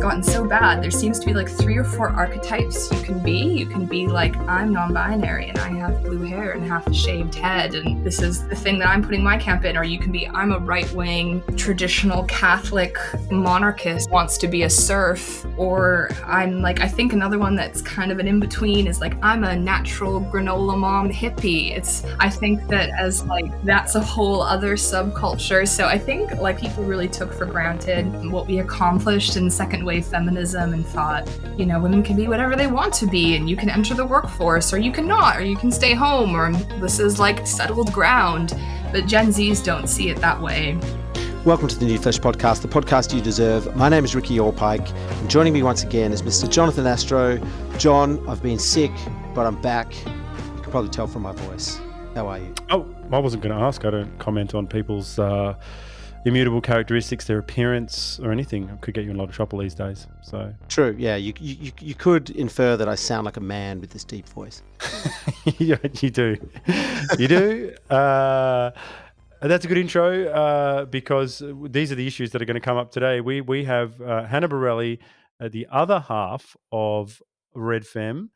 gotten so bad. There seems to be like 3 or 4 archetypes you can be. You can be like, I'm non-binary and I have blue hair and half a shaved head and this is the thing that I'm putting my camp in. Or you can be, I'm a right-wing traditional Catholic monarchist, wants to be a serf. Or I'm like, I think another one that's kind of an in-between is like, I'm a natural granola mom hippie. I think that as like, that's a whole other subculture. So I think like people really took for granted what we accomplished in second wave feminism and thought, you know, women can be whatever they want to be and you can enter the workforce or you cannot, or you can stay home, or this is like settled ground. But Gen Zs don't see it that way. Welcome to the New Flesh Podcast, the podcast you deserve. My name is Ricky Allpike, and joining me once again is Mr. Jonathan Astro. John, I've been sick, but I'm back. You can probably tell from my voice. How are you? Oh, I wasn't going to ask. I don't comment on people's immutable characteristics, their appearance, or anything. It could get you in a lot of trouble these days. So true. Yeah, you could infer that I sound like a man with this deep voice. Yeah, you do. You do. That's a good intro because these are the issues that are going to come up today. We have Hannah Berelli, the other half of REDFEM,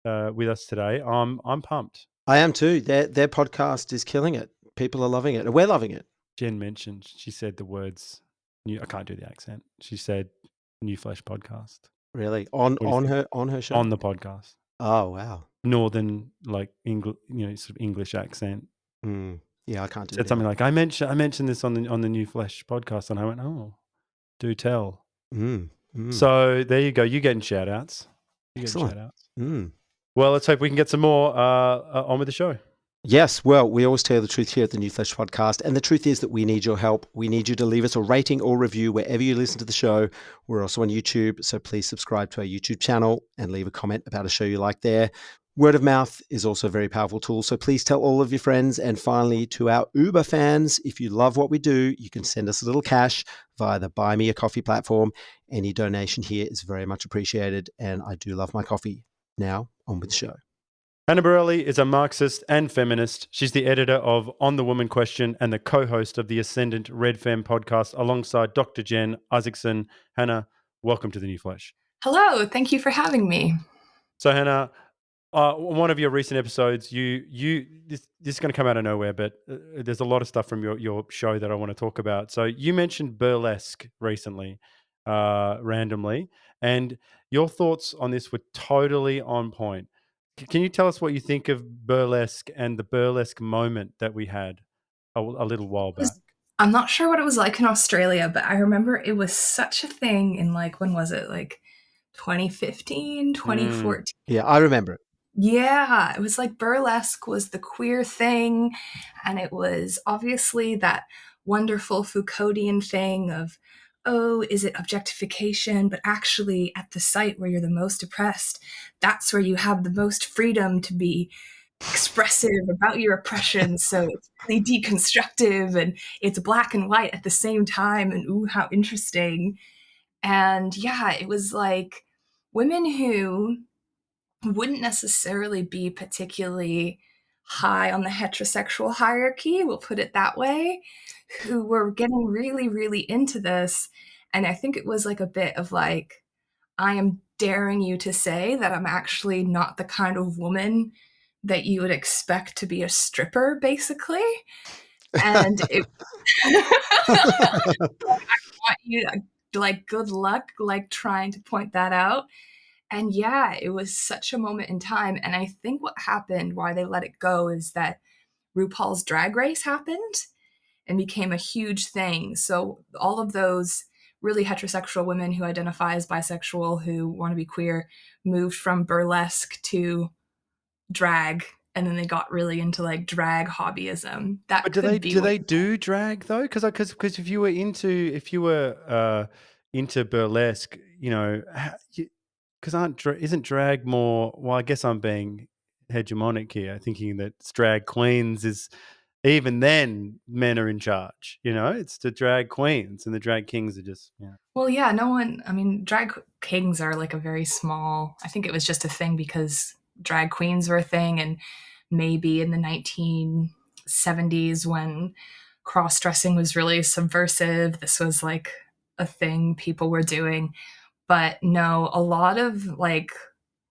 with us today. I'm pumped. I am too. Their podcast is killing it. People are loving it, and we're loving it. Jen mentioned, she said the words, I can't do the accent. She said New Flesh Podcast. Really? On her show? On the podcast. Oh, wow. Northern, like, English, sort of English accent. Yeah, I can't do Said that. something like, I mentioned this on the New Flesh Podcast, and I went, oh, do tell. So there you go. You're getting shout outs. Excellent. Well, let's hope we can get some more on with the show. Yes, well, we always tell the truth here at the New Flesh Podcast, and the truth is that we need your help. We need you to leave us a rating or review wherever you listen to the show. We're also on YouTube, so please subscribe to our YouTube channel and leave a comment about a show you like there. Word of mouth is also a very powerful tool, so please tell all of your friends. And finally, to our Uber fans, if you love what we do, you can send us a little cash via the Buy Me a Coffee platform. Any donation here is very much appreciated, and I do love my coffee. Now, on with the show. Hannah Berelli is a Marxist and feminist. She's the editor of On the Woman Question and the co-host of the Ascendant REDFEM podcast alongside Dr. Jen Izaakason. Hannah, welcome to the New Flesh. Hello, thank you for having me. So Hannah, one of your recent episodes, this is going to come out of nowhere, but there's a lot of stuff from your show that I want to talk about. So you mentioned burlesque recently, randomly, and your thoughts on this were totally on point. Can you tell us what you think of burlesque and the burlesque moment that we had a little while back? I'm not sure what it was like in Australia, but I remember it was such a thing in like, when was it? Like 2015, 2014. Yeah, I remember it. Yeah, it was like burlesque was the queer thing. And it was obviously that wonderful Foucauldian thing of, oh, is it objectification? But actually at the site where you're the most oppressed, that's where you have the most freedom to be expressive about your oppression. So it's really deconstructive and it's black and white at the same time. And ooh, how interesting. And yeah, it was like women who wouldn't necessarily be particularly high on the heterosexual hierarchy, we'll put it that way, who were getting really, really into this. And I think it was like a bit of like, I am daring you to say that I'm actually not the kind of woman that you would expect to be a stripper, basically. And it, I want you to, like, good luck, like, trying to point that out. And yeah, it was such a moment in time. And I think what happened, why they let it go, is that RuPaul's Drag Race happened and became a huge thing. So all of those really heterosexual women who identify as bisexual, who want to be queer, moved from burlesque to drag. And then they got really into like drag hobbyism. But do they do drag though? Because if you were into burlesque, because isn't drag more? Well, I guess I'm being hegemonic here, thinking that it's drag queens is even then men are in charge. It's the drag queens and the drag kings are just. Yeah. Well, yeah, drag kings are like a very small. I think it was just a thing because drag queens were a thing, and maybe in the 1970s when cross-dressing was really subversive, this was like a thing people were doing. But no, a lot of like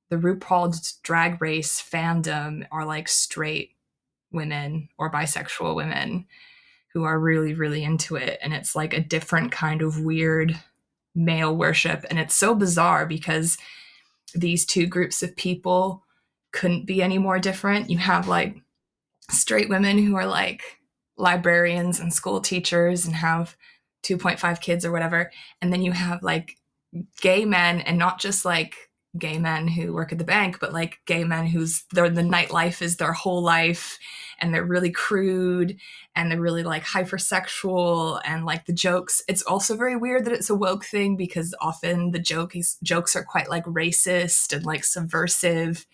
the RuPaul's Drag Race fandom are like straight women or bisexual women who are really, really into it. And it's like a different kind of weird male worship. And it's so bizarre because these two groups of people couldn't be any more different. You have like straight women who are like librarians and school teachers and have 2.5 kids or whatever. And then you have like gay men, and not just like gay men who work at the bank, but like gay men whose the nightlife is their whole life, and they're really crude and they're really like hypersexual, and like the jokes. It's also very weird that it's a woke thing because often the jokes are quite like racist and like subversive.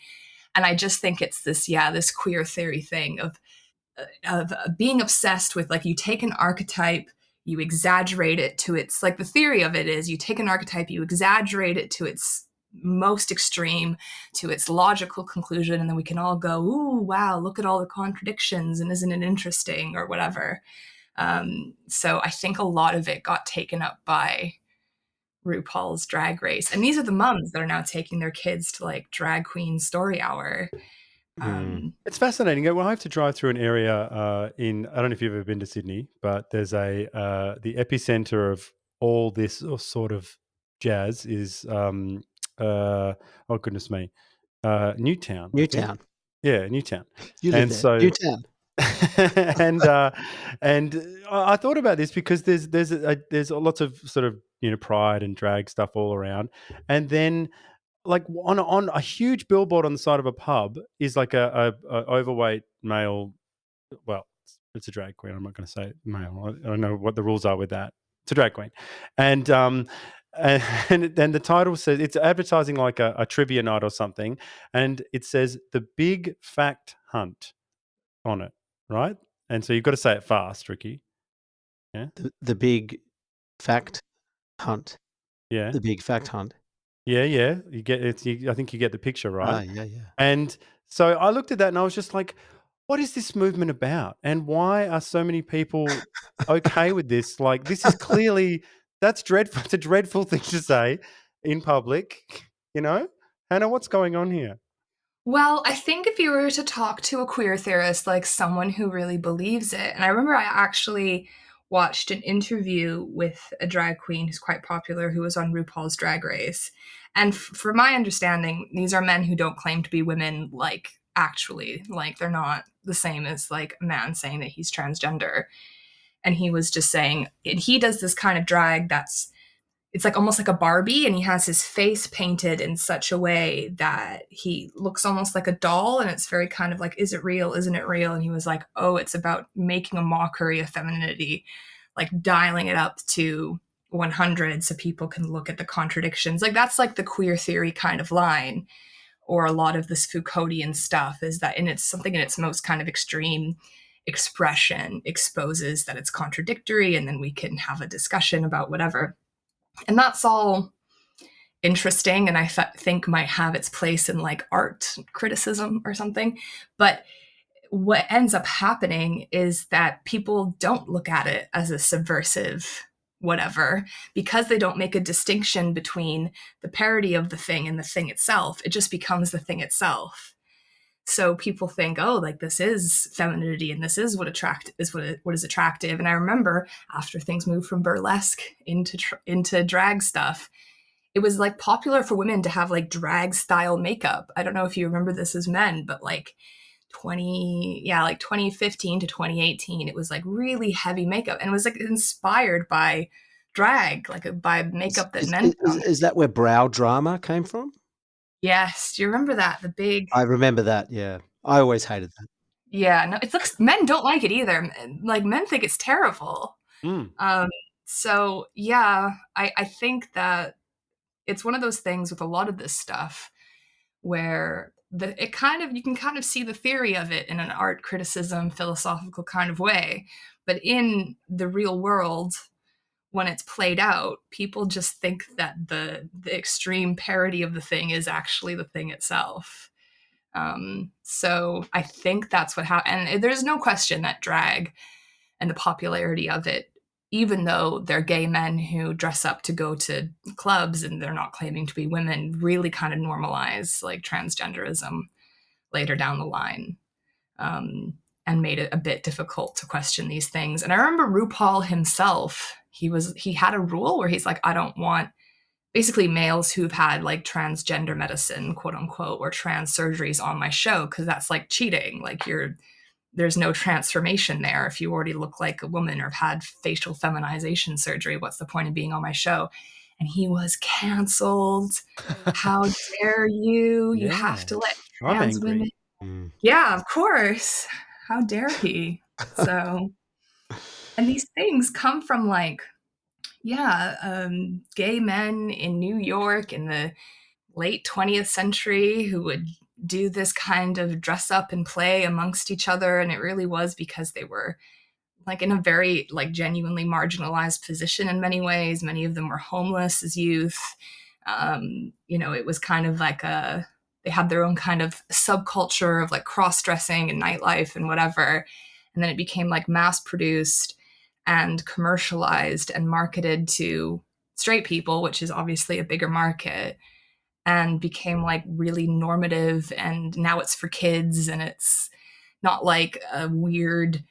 And I just think it's this, yeah, this queer theory thing of being obsessed with, like, you take an archetype, you exaggerate it to its, like, the theory of it is you take an archetype, you exaggerate it to its most extreme, to its logical conclusion, and then we can all go, ooh, wow, look at all the contradictions, and isn't it interesting, or whatever. So I think a lot of it got taken up by RuPaul's Drag Race, and these are the moms that are now taking their kids to like drag queen story hour. It's fascinating. Well, I have to drive through an area in, I don't know if you've ever been to Sydney, but there's the epicenter of all this sort of jazz is, oh goodness me, Newtown, I think. Newtown. Yeah, Newtown. You live And there. so, Newtown. and I thought about this because there's lots of sort of, pride and drag stuff all around, and then like on a huge billboard on the side of a pub is like a overweight male. Well, it's a drag queen. I'm not going to say male. I don't know what the rules are with that. It's a drag queen, and and then the title says it's advertising like a trivia night or something, and it says the Big Fact Hunt on it, right? And so you've got to say it fast, Ricky. Yeah, The big fact hunt. yeah, The big fact hunt. yeah, yeah. You get it. I think you get the picture, right? Yeah, yeah. And so I looked at that and I was just like, what is this movement about? And why are so many people okay with this? Like, this is clearly, that's dreadful. It's a dreadful thing to say in public, you know? Hannah, what's going on here? Well, I think if you were to talk to a queer theorist, like someone who really believes it, and I remember I actually watched an interview with a drag queen who's quite popular who was on RuPaul's Drag Race. And from my understanding, these are men who don't claim to be women, like actually, like they're not the same as like a man saying that he's transgender. And he was just saying, and he does this kind of drag that's, it's like almost like a Barbie, and he has his face painted in such a way that he looks almost like a doll, and it's very kind of like, is it real, isn't it real? And he was like, oh, it's about making a mockery of femininity, like dialing it up to 100 so people can look at the contradictions. Like that's like the queer theory kind of line, or a lot of this Foucauldian stuff is that in its something in its most kind of extreme expression exposes that it's contradictory, and then we can have a discussion about whatever. And that's all interesting, and I think might have its place in like art criticism or something. But what ends up happening is that people don't look at it as a subversive whatever, because they don't make a distinction between the parody of the thing and the thing itself. It just becomes the thing itself. So people think, oh, like this is femininity, and this is what what is attractive. And I remember after things moved from burlesque into drag stuff, it was like popular for women to have like drag style makeup. I don't know if you remember this as men, but like 2015 to 2018, it was like really heavy makeup, and it was like inspired by drag, like by makeup that men put on. Is that where brow drama came from? Yes, do you remember that? The big, I remember that, yeah. I always hated that. yeah, no, it looks, men don't like it either. Like men think it's terrible. Mm. So yeah, I think that it's one of those things with a lot of this stuff where it kind of, you can kind of see the theory of it in an art criticism philosophical kind of way, but in the real world, when it's played out, people just think that the extreme parody of the thing is actually the thing itself. So I think that's what happened. And there's no question that drag and the popularity of it even though they're gay men who dress up to go to clubs and they're not claiming to be women, really kind of normalize like transgenderism later down the line. Um, and made it a bit difficult to question these things. And I remember RuPaul himself, he had a rule where he's like, I don't want basically males who've had like transgender medicine, quote unquote, or trans surgeries on my show, because that's like cheating. Like there's no transformation there. If you already look like a woman or have had facial feminization surgery, what's the point of being on my show? And he was canceled. How dare you? You have Yeah. to let I'm trans women. angry. Yeah, of course. How dare he? So, and these things come from like, yeah, gay men in New York in the late 20th century who would do this kind of dress up and play amongst each other. And it really was because they were like in a very like genuinely marginalized position in many ways. Many of them were homeless as youth. It was kind of like they had their own kind of subculture of like cross-dressing and nightlife and whatever. And then it became like mass produced and commercialized and marketed to straight people, which is obviously a bigger market, and became like really normative. And now it's for kids and it's not like a weird,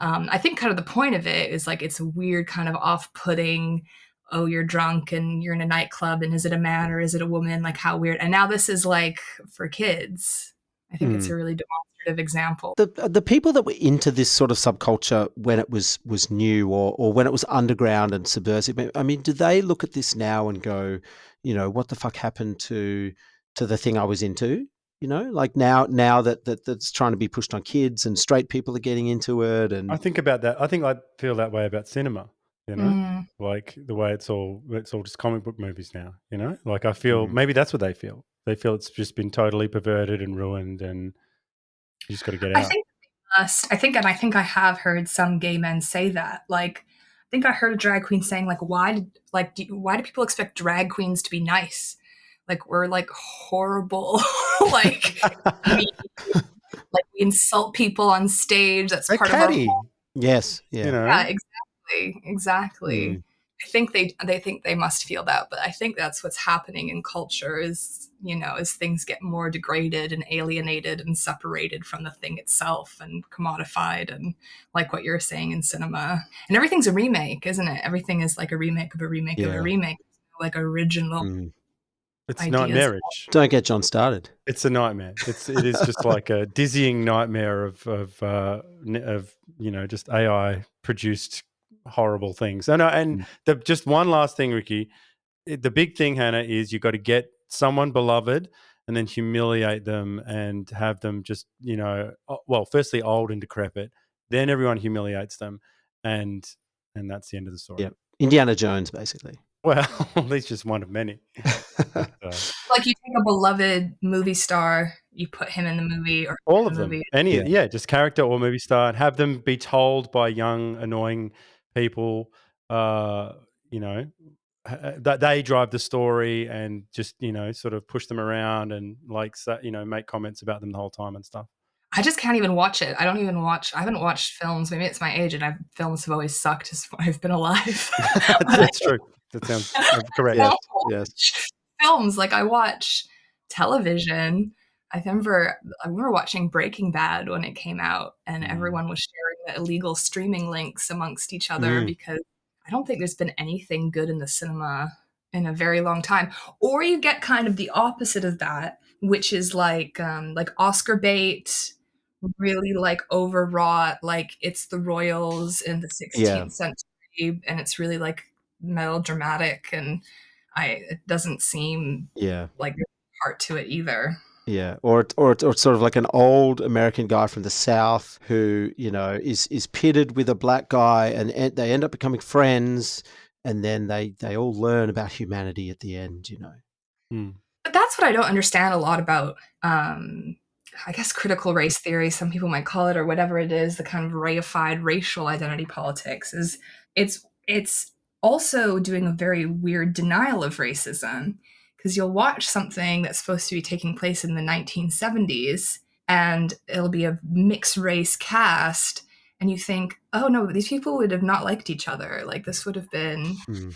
I think kind of the point of it is like it's a weird kind of off-putting, oh, you're drunk and you're in a nightclub and is it a man or is it a woman, like how weird. And now this is like for kids. I think it's a really demonstrative example. The people that were into this sort of subculture when it was new or when it was underground and subversive, I mean, do they look at this now and go, what the fuck happened to the thing I was into? Like now that's trying to be pushed on kids and straight people are getting into it. And I think about that. I think I feel that way about cinema, like the way it's all just comic book movies now, like I feel maybe that's what they feel. They feel it's just been totally perverted and ruined and you just got to get out. I think they must. I think I have heard some gay men say that. Like, I think I heard a drag queen saying, like, why do people expect drag queens to be nice? Like, we're like horrible, like, we, like we insult people on stage. That's they're part of our catty. whole. Yes. Yeah. Yeah, exactly. I think they think they must feel that, but I think that's what's happening in culture is, as things get more degraded and alienated and separated from the thing itself and commodified, and like what you're saying in cinema. And everything's a remake, isn't it? Everything is like a remake of a remake of a remake, like original It's ideas. nightmarish. Don't get John started. It's a nightmare. It is just like a dizzying nightmare of just AI produced horrible things. And just one last thing, Ricky. The big thing, Hannah, is you got to get someone beloved and then humiliate them and have them just, firstly old and decrepit. Then everyone humiliates them, and that's the end of the story. Yeah, Indiana Jones, basically. Well, he's just one of many. But, like you take a beloved movie star, you put him in the movie or all of the them, movie. just character or movie star, and have them be told by young, annoying people, that they drive the story and just sort of push them around and like make comments about them the whole time and stuff. I just can't even watch it. I haven't watched films. Maybe it's my age, and films have always sucked as I've been alive. That's true. That sounds correct. Yes. Films, like I watch television. I remember watching Breaking Bad when it came out, and everyone was sharing the illegal streaming links amongst each other because I don't think there's been anything good in the cinema in a very long time. Or you get kind of the opposite of that, which is like Oscar bait, really like overwrought, like it's the royals in the 16th century, and it's really like melodramatic, and it doesn't seem like there's heart to it either. Yeah, or sort of like an old American guy from the South who is pitted with a black guy, and they end up becoming friends, and then they all learn about humanity at the end. But that's what I don't understand a lot about. I guess critical race theory, some people might call it, or whatever it is, the kind of reified racial identity politics, is it's also doing a very weird denial of racism, because you'll watch something that's supposed to be taking place in the 1970s and it'll be a mixed race cast, and you think, oh no, these people would have not liked each other. Like this would have been Hmm.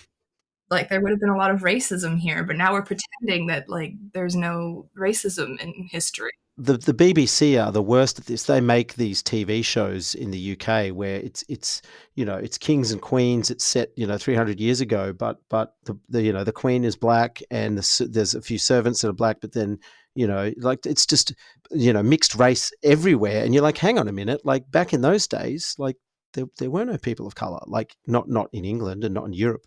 like there would have been a lot of racism here, but now we're pretending that like there's no racism in history. The BBC are the worst at this. They make these TV shows in the UK where it's it's kings and queens. It's set 300 years ago, but the queen is black and there's a few servants that are black, but then like it's just mixed race everywhere, and you're like, hang on a minute, like back in those days, like there were no people of color, like not in England and not in Europe,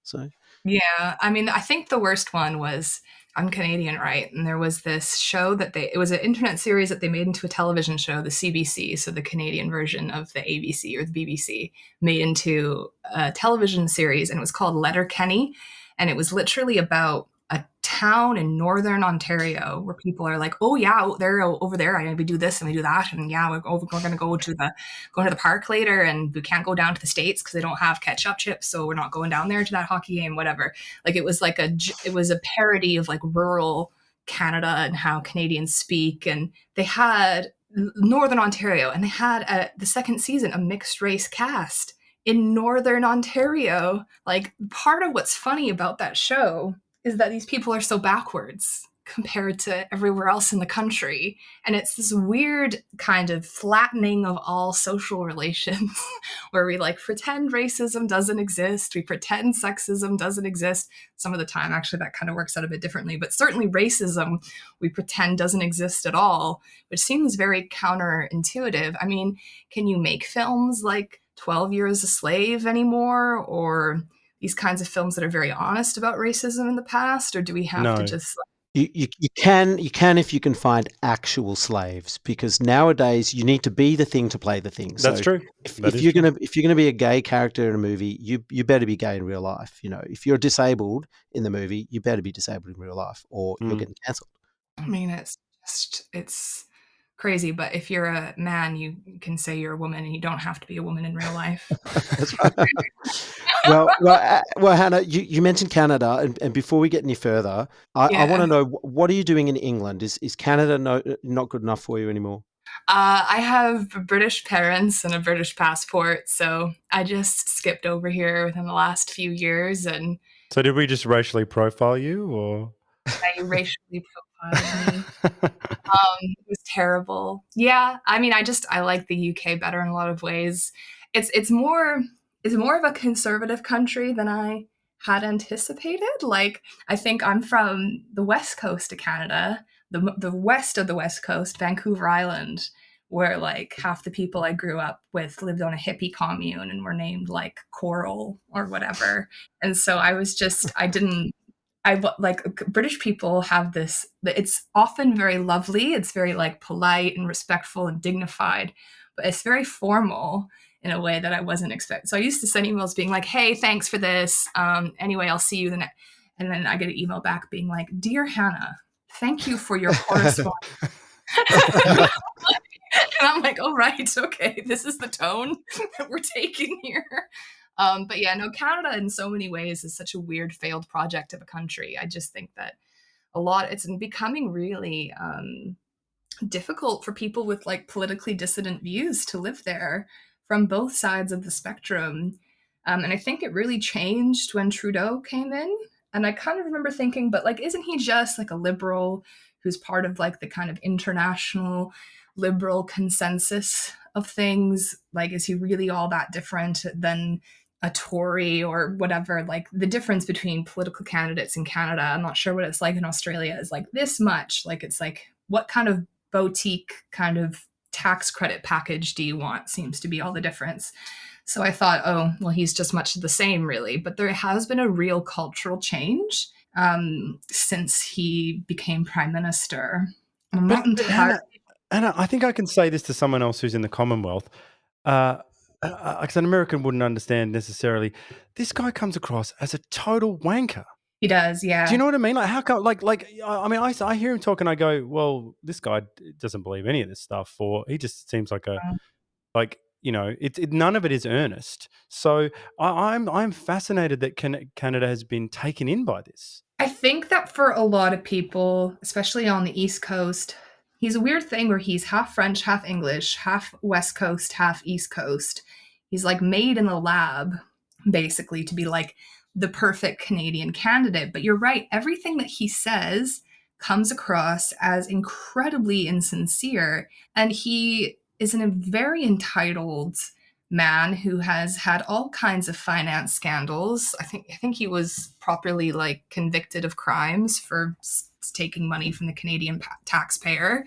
so. Yeah, I mean, I think the worst one was I'm Canadian, right? And there was this show that it was an internet series that they made into a television show, the CBC, so the Canadian version of the ABC or the BBC, made into a television series, and it was called Letterkenny, and it was literally about a town in northern Ontario where people are like, oh yeah, they're over there, and we do this and we do that, and yeah, we're going to go to the park later, and we can't go down to the States because they don't have ketchup chips, so we're not going down there to that hockey game, whatever. Like it was a parody of like rural Canada and how Canadians speak, and they had Northern Ontario, and they had the second season a mixed race cast in Northern Ontario. Like part of what's funny about that show is that these people are so backwards compared to everywhere else in the country. And it's this weird kind of flattening of all social relations where we like pretend racism doesn't exist. We pretend sexism doesn't exist. Some of the time, actually, that kind of works out a bit differently. But certainly racism, we pretend doesn't exist at all, which seems very counterintuitive. I mean, can you make films like 12 Years a Slave anymore, or these kinds of films that are very honest about racism in the past, or do we have to No, just You can if you can find actual slaves, because nowadays you need to be the thing to play the thing. that's So true. if, That if is you're true. gonna be a gay character in a movie, you better be gay in real life. If you're disabled in the movie, you better be disabled in real life, or you're Mm. getting cancelled. I mean, it's crazy, but if you're a man, you can say you're a woman and you don't have to be a woman in real life. That's right. Well, Hannah, you mentioned Canada, and before we get any further, I want Yeah. to know, what are you doing in England? Is Canada not good enough for you anymore? I have British parents and a British passport, so I just skipped over here within the last few years, and So did we just racially profile you, or? they racially profiled me. It was terrible. Yeah, I mean, I like the UK better in a lot of ways. It's more of a conservative country than I had anticipated. Like, I think I'm from the west coast of Canada, the west of the west coast, Vancouver Island, where like half the people I grew up with lived on a hippie commune and were named like Coral or whatever. And so I didn't like British people have this, it's often very lovely, it's very like polite and respectful and dignified, but it's very formal in a way that I wasn't expecting. So I used to send emails being like, hey, thanks for this, anyway, I'll see you the next, and then I get an email back being like, dear Hannah, thank you for your correspondence. And I'm like, oh right, okay, this is the tone that we're taking here. But yeah, no, Canada in so many ways is such a weird failed project of a country. I just think that it's becoming really difficult for people with like politically dissident views to live there from both sides of the spectrum. And I think it really changed when Trudeau came in. And I kind of remember thinking, but like, isn't he just like a liberal who's part of like the kind of international liberal consensus of things? Like, is he really all that different than a Tory or whatever? Like, the difference between political candidates in Canada, I'm not sure what it's like in Australia, is like this much. Like, it's like, what kind of boutique kind of tax credit package do you want, seems to be all the difference. So I thought, oh, well, he's just much the same, really. But there has been a real cultural change since he became prime minister. I'm not But entirely. Anna, I think I can say this to someone else who's in the Commonwealth. Because an American wouldn't understand necessarily. This guy comes across as a total wanker. He does, Do you yeah. know what I mean? Like, how come? I mean, I hear him talk and I go, well, this guy doesn't believe any of this stuff, or he just seems like none of it is earnest. So I'm fascinated that Canada has been taken in by this. I think that for a lot of people, especially on the East Coast, He's a weird thing where he's half French, half English, half West Coast, half East Coast. He's like made in a lab, basically, to be like the perfect Canadian candidate. But you're right, everything that he says comes across as incredibly insincere. And he is a very entitled man who has had all kinds of finance scandals. I think he was properly like convicted of crimes for taking money from the Canadian taxpayer.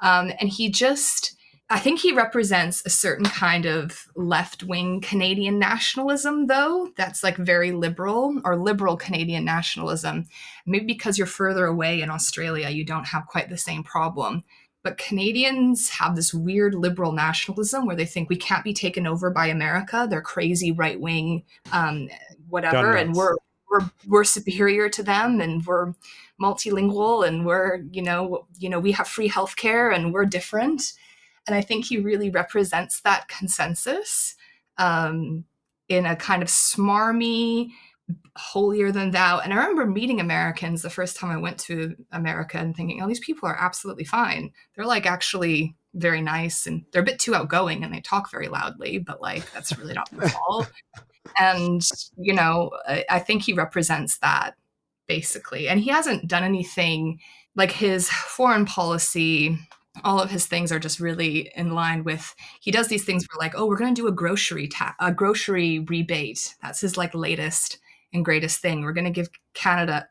And he just, I think he represents a certain kind of left wing Canadian nationalism, though, that's like very liberal, or liberal Canadian nationalism. Maybe because you're further away in Australia, you don't have quite the same problem. But Canadians have this weird liberal nationalism where they think we can't be taken over by America. They're crazy right wing, Gun whatever, and nuts. we're superior to them, and we're multilingual, and we're we have free healthcare, and we're different. And I think he really represents that consensus, um, in a kind of smarmy, holier than thou. And I remember meeting Americans the first time I went to America and thinking, oh, these people are absolutely fine. They're like actually very nice, and they're a bit too outgoing, and they talk very loudly, but like that's really not their fault. And, I think he represents that basically. And he hasn't done anything like his foreign policy. All of his things are just really in line with, he does these things where like, oh, we're going to do a grocery rebate. That's his like latest and greatest thing. We're going to give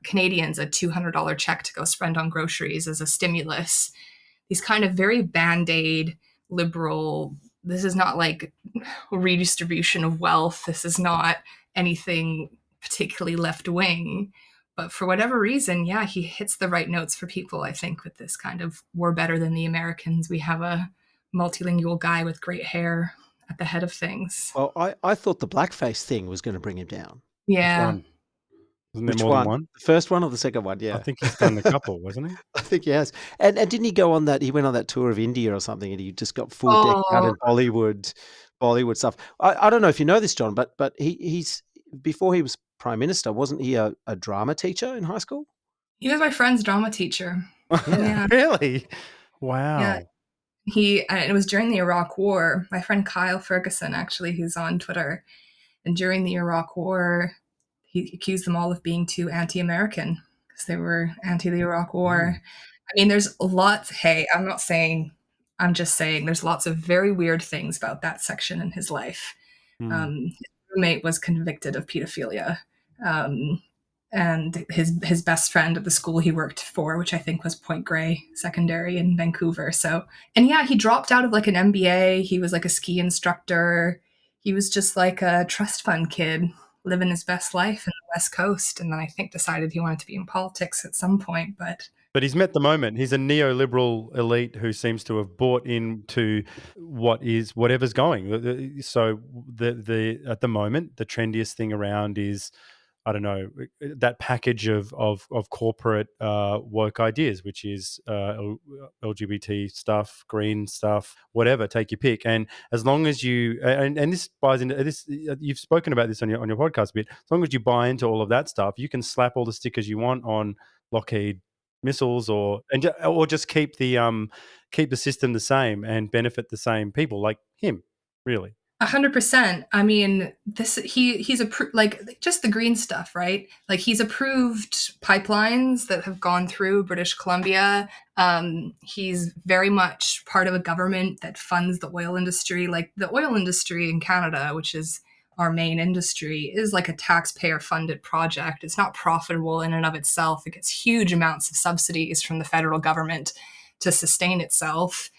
Canadians a $200 check to go spend on groceries as a stimulus. These kind of very band-aid liberal, this is not like redistribution of wealth. This is not anything particularly left wing. But for whatever reason, yeah, he hits the right notes for people, I think, with this kind of we're better than the Americans. We have a multilingual guy with great hair at the head of things. Well, I thought the blackface thing was going to bring him down. Which Yeah. one? Isn't there Which more than one? one? The first one or the second one? I Yeah. think he's done a couple, wasn't he? I think he has. And didn't he go on that? He went on that tour of India or something, and he just got full decked out Oh, in Bollywood stuff. I don't know if you know this, John, but he's before he was prime minister, wasn't he a drama teacher in high school? he was my friend's drama teacher. Yeah. Really? Yeah. Wow. And it was during the Iraq War. My friend Kyle Ferguson, actually, who's on Twitter, and during the Iraq War, he accused them all of being too anti-American because they were anti the Iraq War. I mean, there's lots. Hey, I'm not saying. I'm just saying there's lots of very weird things about that section in his life. His roommate was convicted of pedophilia. Um, and his best friend at the school he worked for, which I think was Point Grey Secondary in Vancouver. So, and yeah, he dropped out of like an MBA. He was like a ski instructor. He was just like a trust fund kid living his best life in the West Coast. And then I think decided he wanted to be in politics at some point. But he's met the moment. He's a neoliberal elite who seems to have bought into whatever's going. So the at the moment, the trendiest thing around is, I don't know, that package of corporate woke ideas, which is LGBT stuff, green stuff, whatever. Take your pick. And as long as you and this buys into this, you've spoken about this on your podcast a bit. As long as you buy into all of that stuff, you can slap all the stickers you want on Lockheed missiles, or just keep the system the same and benefit the same people like him. Really. 100%. I mean, he's like just the green stuff, right? Like he's approved pipelines that have gone through British Columbia. He's very much part of a government that funds the oil industry. Like the oil industry in Canada, which is our main industry, is like a taxpayer funded project. It's not profitable in and of itself. It gets huge amounts of subsidies from the federal government to sustain itself.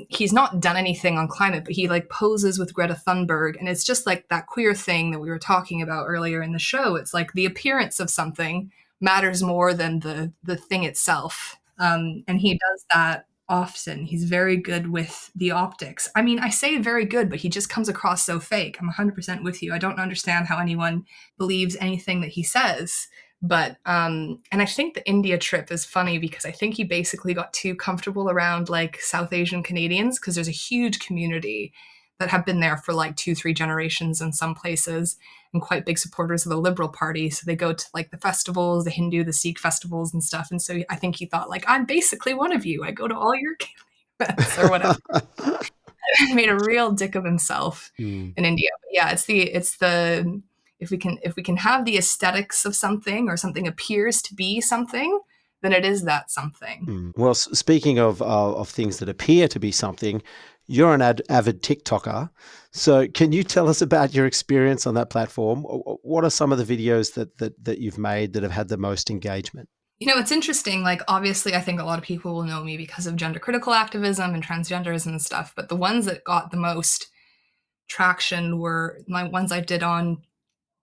He's not done anything on climate, but he like poses with Greta Thunberg, and it's just like that queer thing that we were talking about earlier in the show. It's like the appearance of something matters more than the thing itself, and he does that often. He's very good with the optics. I mean, I say very good, but he just comes across so fake. I'm 100% with you. I don't understand how anyone believes anything that he says. But and I think the India trip is funny because I think he basically got too comfortable around like South Asian Canadians, because there's a huge community that have been there for like 2-3 generations in some places, and quite big supporters of the Liberal Party. So they go to like the festivals, the Hindu, the Sikh festivals and stuff. And so I think he thought like, I'm basically one of you. I go to all your events or whatever. Made a real dick of himself in India. But yeah, it's the if we can have the aesthetics of something, or something appears to be something, then it is that something. Well, speaking of things that appear to be something, you're an avid TikToker. So can you tell us about your experience on that platform? What are some of the videos that you've made that have had the most engagement? It's interesting. Like, obviously, I think a lot of people will know me because of gender critical activism and transgenderism and stuff. But the ones that got the most traction were my ones I did on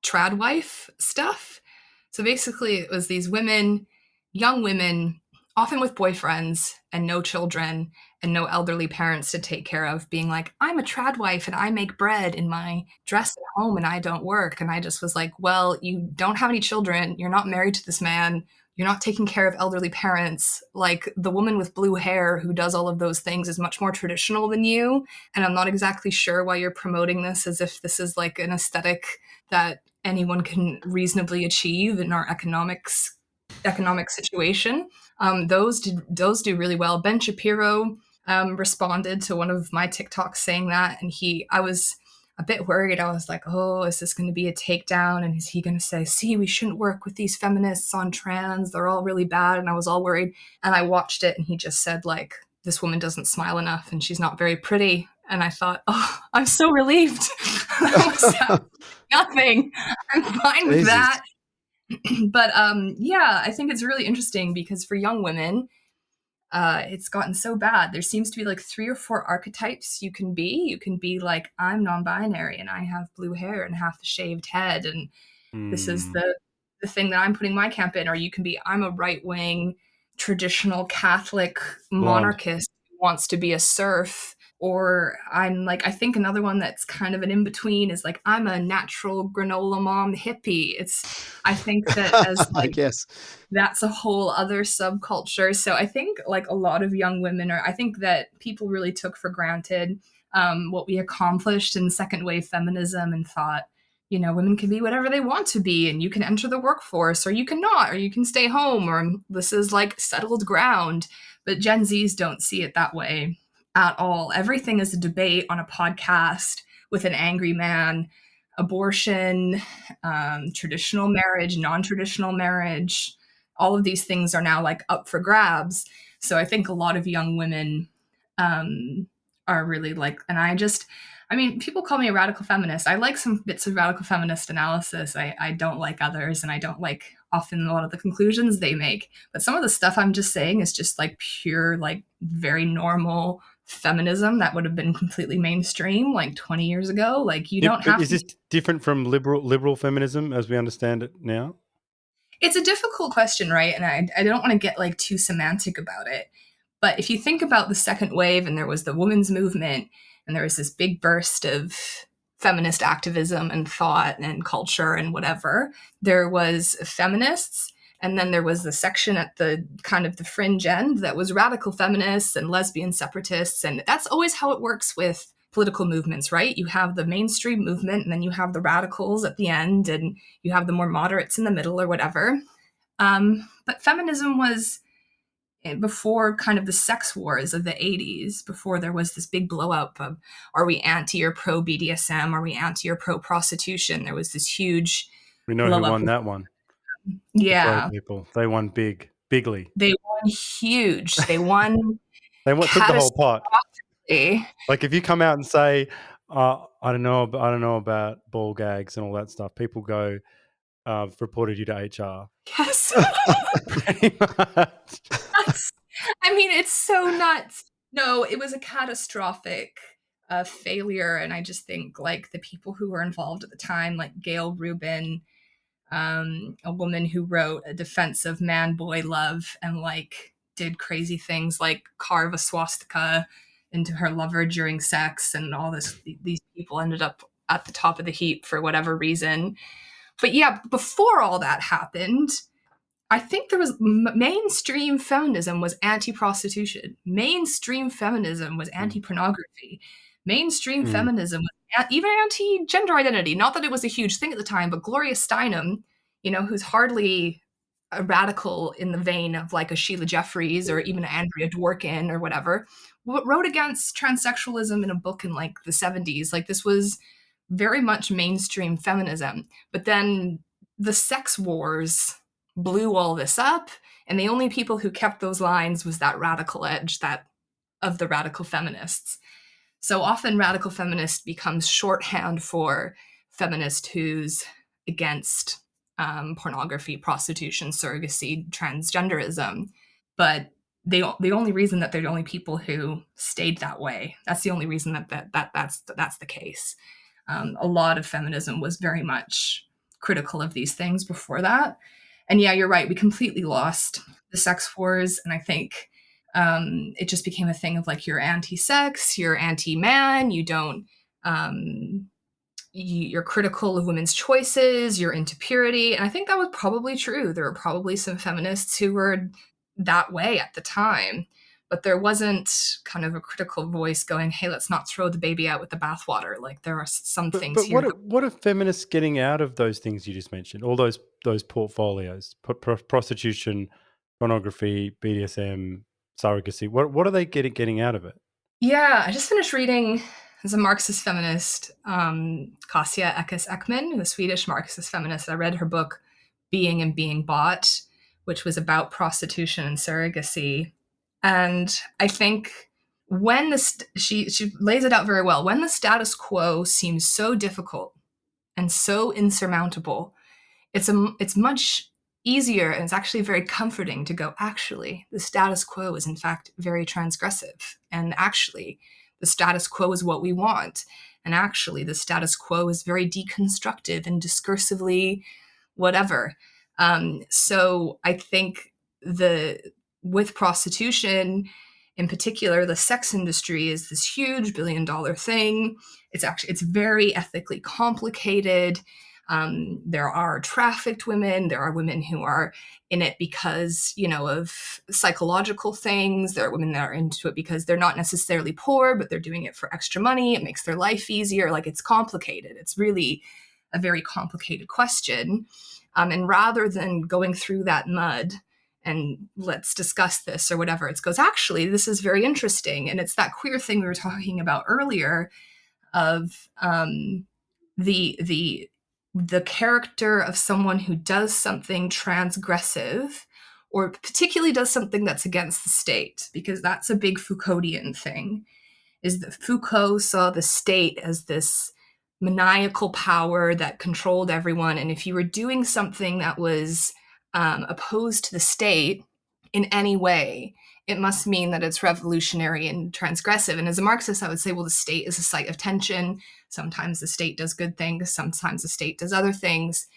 trad wife stuff. So basically, it was these women, young women, often with boyfriends and no children and no elderly parents to take care of, being like, I'm a trad wife and I make bread in my dress at home and I don't work. And I just was like, well, you don't have any children. You're not married to this man. You're not taking care of elderly parents. Like, the woman with blue hair who does all of those things is much more traditional than you. And I'm not exactly sure why you're promoting this as if this is like an aesthetic that anyone can reasonably achieve in our economic situation. Those do really well. Ben Shapiro responded to one of my TikToks saying that, and I was a bit worried. I was like, oh, is this going to be a takedown? And is he going to say, see, we shouldn't work with these feminists on trans. They're all really bad. And I was all worried. And I watched it, and he just said, like, this woman doesn't smile enough and she's not very pretty. And I thought, oh, I'm so relieved. That was nothing. I'm fine with that. But yeah, I think it's really interesting because for young women, it's gotten so bad. There seems to be like 3 or 4 archetypes you can be. You can be like, I'm non-binary and I have blue hair and half a shaved head, and this is the thing that I'm putting my camp in. Or you can be, I'm a right-wing, traditional Catholic monarchist who wants to be a serf. Or I'm like, I think another one that's kind of an in-between is like, I'm a natural granola mom hippie. I think that as like, I guess that's a whole other subculture. So I think like a lot of young women I think that people really took for granted what we accomplished in second wave feminism, and thought, women can be whatever they want to be, and you can enter the workforce, or you cannot, or you can stay home, or this is like settled ground. But Gen Zs don't see it that way at all. Everything is a debate on a podcast with an angry man. Abortion, traditional marriage, non-traditional marriage, all of these things are now like up for grabs. So I think a lot of young women are really like, and people call me a radical feminist. I like some bits of radical feminist analysis. I don't like others, and I don't like often a lot of the conclusions they make. But some of the stuff I'm just saying is just like pure, like very normal feminism that would have been completely mainstream like 20 years ago. Like, you don't have Is this different from liberal feminism as we understand it now? It's a difficult question, right? And I don't want to get like too semantic about it. But if you think about the second wave, and there was the women's movement, and there was this big burst of feminist activism and thought and culture and whatever, there was feminists, and then there was the section at the kind of the fringe end that was radical feminists and lesbian separatists. And that's always how it works with political movements, right? You have the mainstream movement, and then you have the radicals at the end, and you have the more moderates in the middle, or whatever. But feminism was before kind of the sex wars of the 80s, before there was this big blow up of, are we anti or pro BDSM? Are we anti or pro prostitution? There was this huge We know who won that one. Yeah. The people. They won bigly. They won huge. They won They took the whole pot. Like, if you come out and say, I don't know about ball gags and all that stuff, people go, reported you to HR. Yes. Pretty much. I mean, it's so nuts. No, it was a catastrophic failure. And I just think like the people who were involved at the time, like Gail Rubin, a woman who wrote A Defense of Man-Boy Love, and like did crazy things like carve a swastika into her lover during sex, and all this. These people ended up at the top of the heap for whatever reason. But yeah, before all that happened, I think there was mainstream feminism was anti-prostitution. Mainstream feminism was anti-pornography. Mainstream Mm. feminism, even anti-gender identity, not that it was a huge thing at the time, but Gloria Steinem, who's hardly a radical in the vein of like a Sheila Jeffreys or even Andrea Dworkin or whatever, wrote against transsexualism in a book in like the 70s. Like this was very much mainstream feminism. But then the sex wars blew all this up, and the only people who kept those lines was that radical edge that of the radical feminists. So often radical feminist becomes shorthand for feminist who's against pornography, prostitution, surrogacy, transgenderism. But the only reason that they're the only people who stayed that way. That's the only reason that's the case. A lot of feminism was very much critical of these things before that. And yeah, you're right. We completely lost the sex wars, and I think it just became a thing of like you're anti-sex, you're anti-man, you don't you're critical of women's choices, you're into purity. And I think that was probably true. There were probably some feminists who were that way at the time, but there wasn't kind of a critical voice going, hey, let's not throw the baby out with the bathwater. Like there are some things But here. what are feminists getting out of those things you just mentioned? All those portfolios, prostitution, pornography, BDSM, surrogacy. What are they getting out of it? Yeah, I just finished reading as a Marxist feminist, Kasia Ekman, a Swedish Marxist feminist. I read her book, Being and Being Bought, which was about prostitution and surrogacy. And I think when she lays it out very well, when the status quo seems so difficult and so insurmountable, it's much easier, and it's actually very comforting to go, actually the status quo is in fact very transgressive, and actually the status quo is what we want, and actually the status quo is very deconstructive and discursively whatever. So I think with prostitution in particular, the sex industry is this huge $billion thing. It's very ethically complicated. There are trafficked women. There are women who are in it because, of psychological things. There are women that are into it because they're not necessarily poor, but they're doing it for extra money. It makes their life easier. Like it's complicated. It's really a very complicated question. And rather than going through that mud and let's discuss this or whatever, it goes, actually, this is very interesting. And it's that queer thing we were talking about earlier of the character of someone who does something transgressive or particularly does something that's against the state, because that's a big Foucauldian thing, is that Foucault saw the state as this maniacal power that controlled everyone. And if you were doing something that was opposed to the state in any way, it must mean that it's revolutionary and transgressive. And as a Marxist, I would say, well, the state is a site of tension. Sometimes the state does good things. Sometimes the state does other things.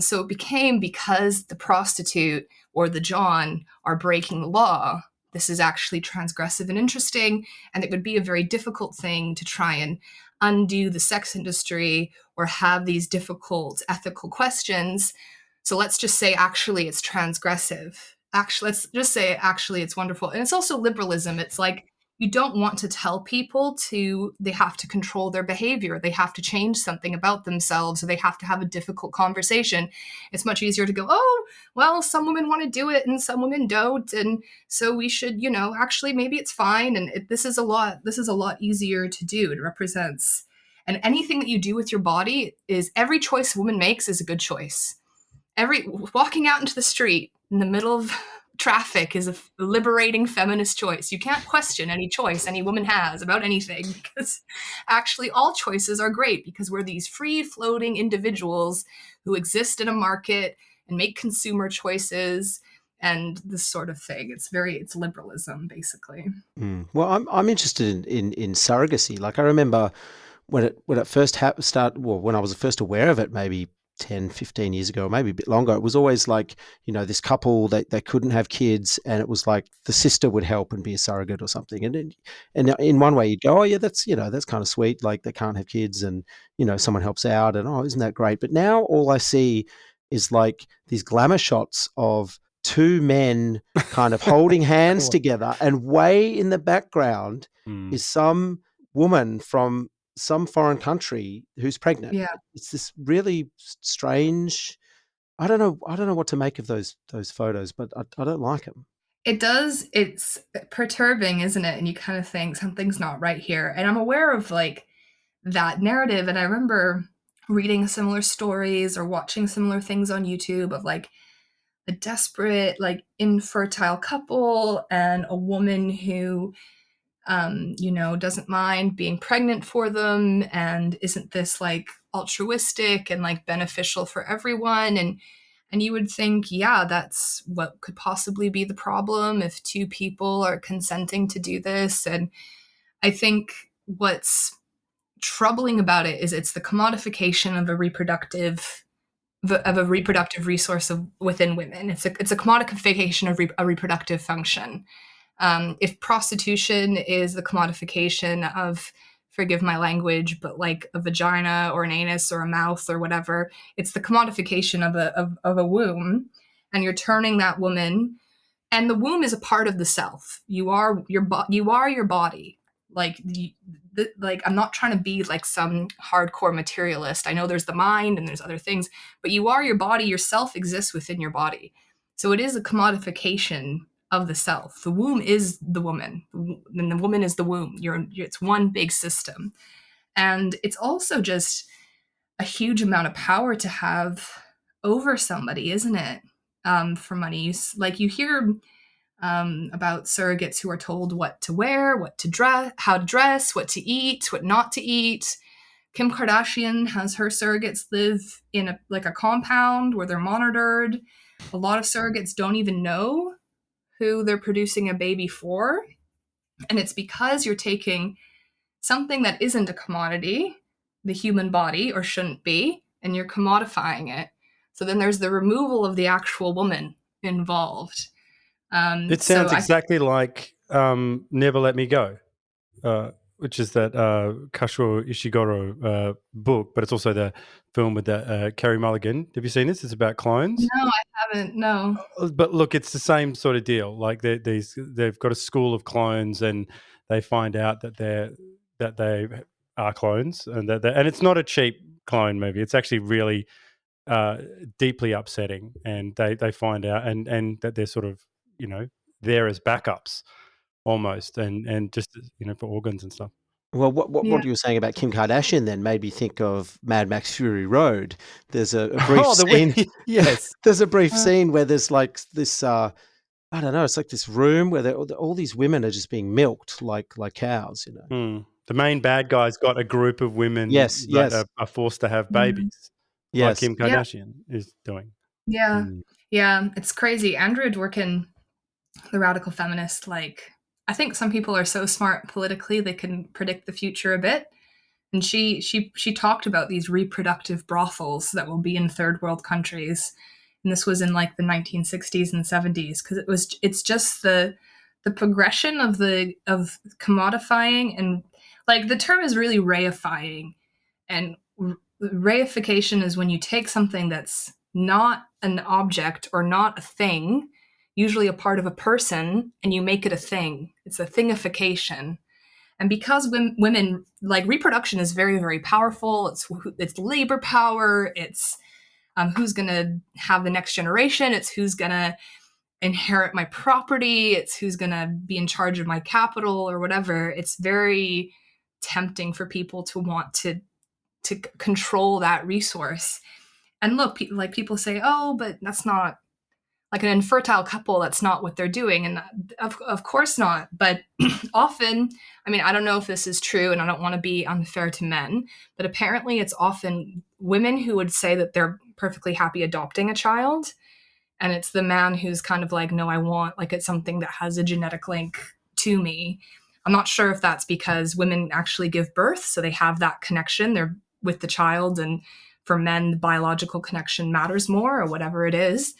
So it became, because the prostitute or the John are breaking the law, this is actually transgressive and interesting. And it would be a very difficult thing to try and undo the sex industry or have these difficult ethical questions. So let's just say, actually, it's transgressive. Actually, let's just say, actually, it's wonderful. And it's also liberalism. It's like, you don't want to tell people they have to control their behavior. They have to change something about themselves, or they have to have a difficult conversation. It's much easier to go, oh, well, some women want to do it and some women don't. And so we should, actually, maybe it's fine. And this is a lot easier to do. It represents, and anything that you do with your body is, every choice a woman makes is a good choice. Walking out into the street in the middle of traffic is a liberating feminist choice. You can't question any choice any woman has about anything, because actually all choices are great, because we're these free floating individuals who exist in a market and make consumer choices and this sort of thing. It's liberalism, basically. Well, I'm interested in surrogacy. Like I remember when it first started, well, when I was first aware of it, maybe 10, 15 years ago, or maybe a bit longer, it was always like, this couple, they couldn't have kids, and it was like the sister would help and be a surrogate or something. And in one way you'd go, oh yeah, that's kind of sweet. Like they can't have kids and, someone helps out, and oh, isn't that great? But now all I see is like these glamour shots of two men kind of holding hands together, and way in the background is some woman from some foreign country who's pregnant. Yeah. It's this really strange. I don't know. I don't know what to make of those photos, but I don't like them. It does. It's perturbing, isn't it? And you kind of think something's not right here. And I'm aware of like that narrative. And I remember reading similar stories or watching similar things on YouTube of like a desperate, like infertile couple and a woman who, doesn't mind being pregnant for them and isn't this like altruistic and like beneficial for everyone. And you would think, yeah, that's what could possibly be the problem if two people are consenting to do this. And I think what's troubling about it is it's the commodification of a reproductive resource within women. It's a commodification of a reproductive function. If prostitution is the commodification of, forgive my language, but like a vagina or an anus or a mouth or whatever, it's the commodification of a womb, and you're turning that woman. And the womb is a part of the self. You are your body. Like I'm not trying to be like some hardcore materialist. I know there's the mind and there's other things, but you are your body. Yourself exists within your body. So it is a commodification of the self. The womb is the woman, and the woman is the womb. It's one big system, and it's also just a huge amount of power to have over somebody, isn't it? For money, like you hear about surrogates who are told what to wear, what to dress, how to dress, what to eat, what not to eat. Kim Kardashian has her surrogates live in a compound where they're monitored. A lot of surrogates don't even know who they're producing a baby for. And it's because you're taking something that isn't a commodity, the human body, or shouldn't be, and you're commodifying it. So then there's the removal of the actual woman involved. It sounds exactly like Never Let Me Go, which is that Kazuo Ishiguro book, but it's also the film with that Carey Mulligan. Have you seen this? It's about clones. No, I haven't. No. But look, it's the same sort of deal. Like they've got a school of clones, and they find out that they are clones, and and it's not a cheap clone movie. It's actually really deeply upsetting, and they find out and that they're sort of there as backups almost, and just for organs and stuff. Well, what Yeah. you were saying about Kim Kardashian then made me think of Mad Max Fury Road. There's a brief scene. Yes. There's a brief scene where there's like this. I don't know. It's like this room where all these women are just being milked like cows. The main bad guy's got a group of women Yes, that yes, are forced to have babies, like yes. Kim Yeah. Kardashian is doing. Yeah. Yeah. It's crazy. Andrea Dworkin, the radical feminist, like, I think some people are so smart politically they can predict the future a bit. And she talked about these reproductive brothels that will be in third world countries. And this was in like the 1960s and 70s, because it's just the progression of commodifying, and like the term is really reifying. And reification is when you take something that's not an object or not a thing, usually a part of a person, and you make it a thing. It's a thingification. And because women, like, reproduction is very, very powerful. It's labor power. It's who's going to have the next generation. It's who's going to inherit my property. It's who's going to be in charge of my capital or whatever. It's very tempting for people to want to control that resource. And look, like, people say, oh, but that's not like an infertile couple. That's not what they're doing. And of course not. But often, I mean, I don't know if this is true, and I don't want to be unfair to men, but apparently it's often women who would say that they're perfectly happy adopting a child. And it's the man who's kind of like, no, I want, like, it's something that has a genetic link to me. I'm not sure if that's because women actually give birth, so they have that connection. They're with the child, and for men, the biological connection matters more, or whatever it is.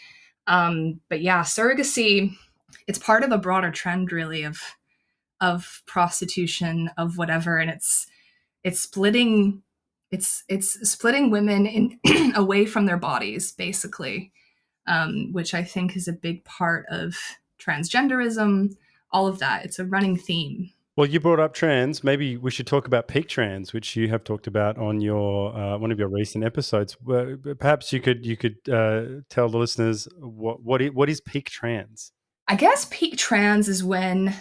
But yeah, surrogacy, it's part of a broader trend, really, of prostitution, of whatever, and it's splitting women in away from their bodies, basically, which I think is a big part of transgenderism. All of that, it's a running theme. Well, you brought up trans. Maybe we should talk about peak trans, which you have talked about on your one of your recent episodes. Perhaps you could tell the listeners what is peak trans. I guess peak trans is when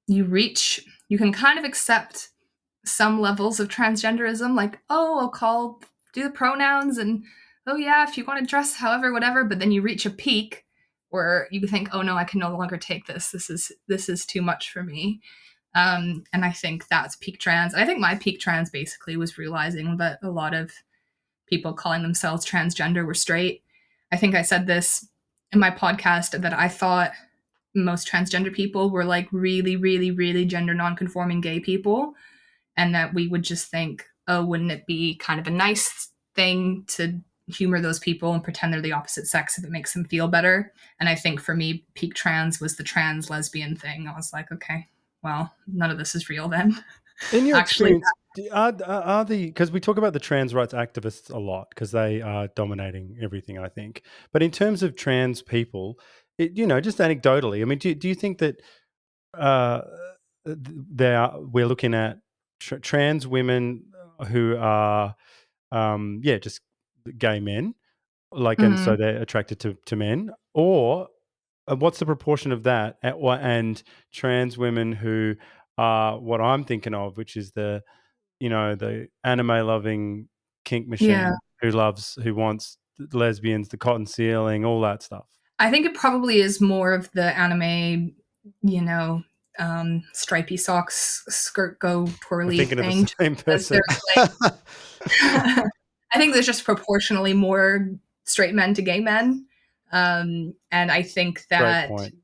you can kind of accept some levels of transgenderism, like, oh, do the pronouns, and oh yeah, if you want to dress however, whatever, but then you reach a peak where you think, oh no, I can no longer take this. This is too much for me. And I think that's peak trans. I think my peak trans basically was realizing that a lot of people calling themselves transgender were straight. I think I said this in my podcast that I thought most transgender people were like really, really, really gender nonconforming gay people, and that we would just think, oh, wouldn't it be kind of a nice thing to humor those people and pretend they're the opposite sex if it makes them feel better? And I think for me, peak trans was the trans lesbian thing. I was like, okay, well, none of this is real then. In your Actually, experience, are the because we talk about the trans rights activists a lot because they are dominating everything, I think. But in terms of trans people, just anecdotally, I mean, do you think that uh, we're looking at trans women who are just gay men, like, and so mhm, they're attracted to men, or what's the proportion of that and trans women who are what I'm thinking of, which is the anime loving kink yeah. machine who wants lesbians, the cotton ceiling, all that stuff. I think it probably is more of the anime, you know, stripy socks, skirt go We're twirly thinking of the thing, just same because person. there's I think there's just proportionally more straight men to gay men. And I think Great that point.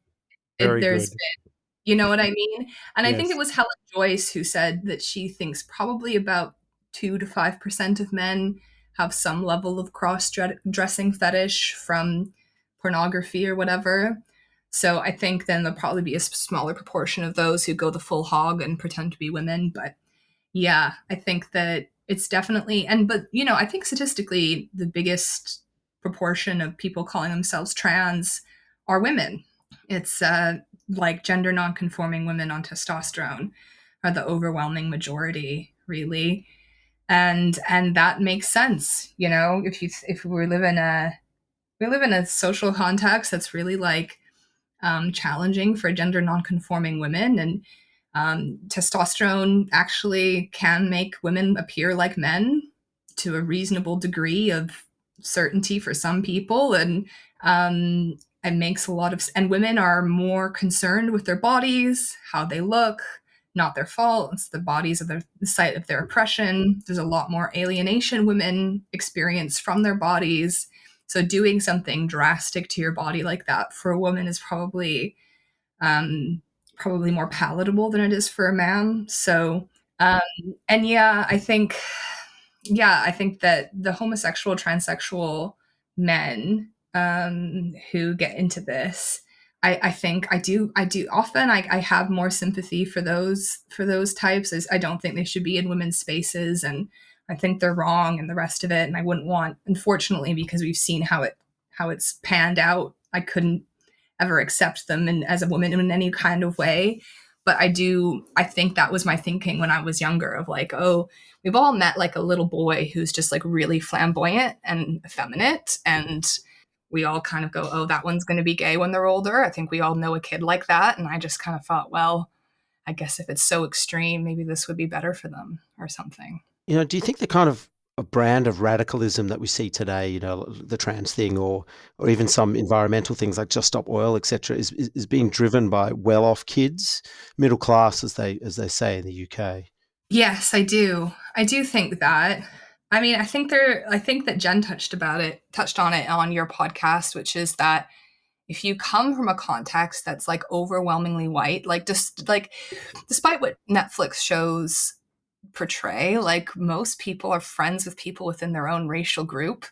Very there's good. been, you know what I mean? And I think it Yes. was Helen Joyce who said that she thinks probably about 2 to 5% of men have some level of cross dressing fetish from pornography or whatever. So I think then there'll probably be a smaller proportion of those who go the full hog and pretend to be women. But yeah, I think that it's definitely, but I think statistically the biggest proportion of people calling themselves trans are women. It's like gender nonconforming women on testosterone are the overwhelming majority, really. And that makes sense, if we live in a social context that's really like challenging for gender nonconforming women. And testosterone actually can make women appear like men to a reasonable degree of certainty for some people. And it makes a lot of, and women are more concerned with their bodies, how they look, not their fault. It's the bodies of the site of their oppression. There's a lot more alienation women experience from their bodies. So doing something drastic to your body like that for a woman is um, probably more palatable than it is for a man. So, um, and I think that the homosexual, transsexual men who get into this, I think I do often I have more sympathy for those types. As I don't think they should be in women's spaces, and I think they're wrong and the rest of it. And I wouldn't want, unfortunately, because we've seen how it's panned out. I couldn't ever accept them as a woman in any kind of way. But I think that was my thinking when I was younger of like, oh, we've all met like a little boy who's just like really flamboyant and effeminate. And we all kind of go, oh, that one's going to be gay when they're older. I think we all know a kid like that. And I just kind of thought, well, I guess if it's so extreme, maybe this would be better for them or something. Do you think the kind of a brand of radicalism that we see today, the trans thing, or even some environmental things like Just Stop Oil, etc., is being driven by well-off kids, middle class, as they say in the UK? Yes, I do. I do think that. I mean, I think that Jen touched on it on your podcast, which is that if you come from a context that's like overwhelmingly white, like just like despite what Netflix shows portray, like most people are friends with people within their own racial group.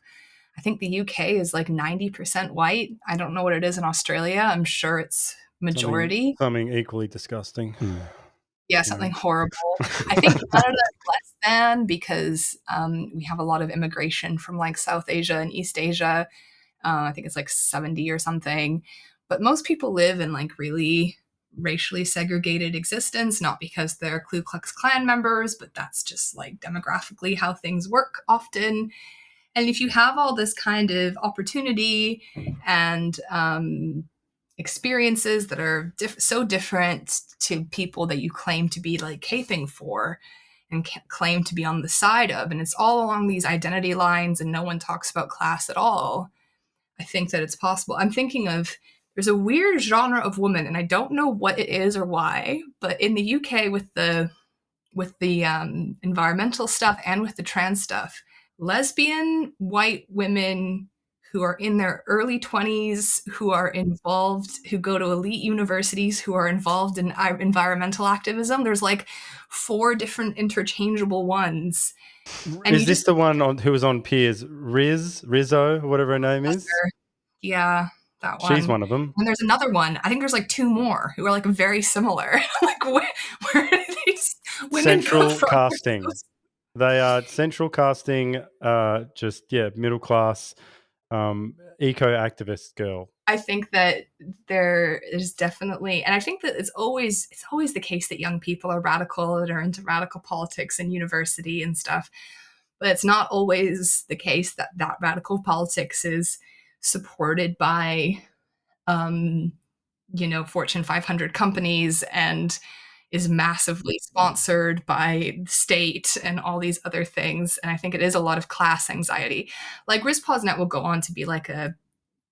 I think the UK is like 90% white. I don't know what it is in Australia. I'm sure it's Something majority. something equally disgusting. Mm. Yeah, Yeah. something horrible. I think Canada is less than because we have a lot of immigration from like South Asia and East Asia. I think it's like 70 or something. But most people live in like really racially segregated existence, not because they're Ku Klux Klan members, but that's just like demographically how things work often. And if you have all this kind of opportunity and experiences that are so different to people that you claim to be like caping for and claim to be on the side of, and it's all along these identity lines and no one talks about class at all, I think that it's possible. I'm thinking of, there's a weird genre of woman, and I don't know what it is or why, but in the UK with the environmental stuff and with the trans stuff, lesbian white women who are in their early 20s, who are involved, who go to elite universities, who are involved in environmental activism. There's like 4 different interchangeable ones. And Is you this just, the one who was on Piers? Rizzo, whatever her name is? yeah, that She's one. one of them. And there's another one. I think there's like 2 more who are like very similar. Like, where do these women come Central from? casting. They are central casting, middle class, eco activist girl. I think that there is definitely, and I think that it's always the case that young people are radical and are into radical politics in university and stuff, but it's not always the case that radical politics is supported by, um, Fortune 500 companies and is massively sponsored by the state and all these other things. And I think it is a lot of class anxiety. Like Riz Posnet will go on to be like a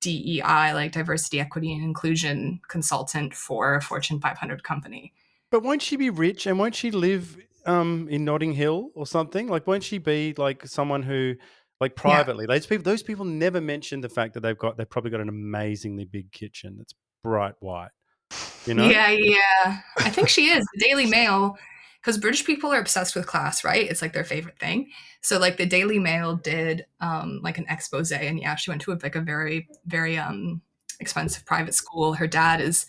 DEI, like diversity, equity, and inclusion consultant for a Fortune 500 company. But won't she be rich, and won't she live in Notting Hill or something? Like, won't she be like someone who, like, Yeah. privately? Those people never mention the fact that they've probably got an amazingly big kitchen that's bright white. You know? Yeah. I think she is. The Daily Mail, because British people are obsessed with class, right? It's like their favorite thing. So like the Daily Mail did like an expose, and yeah, she went to like a very, very expensive private school. Her dad is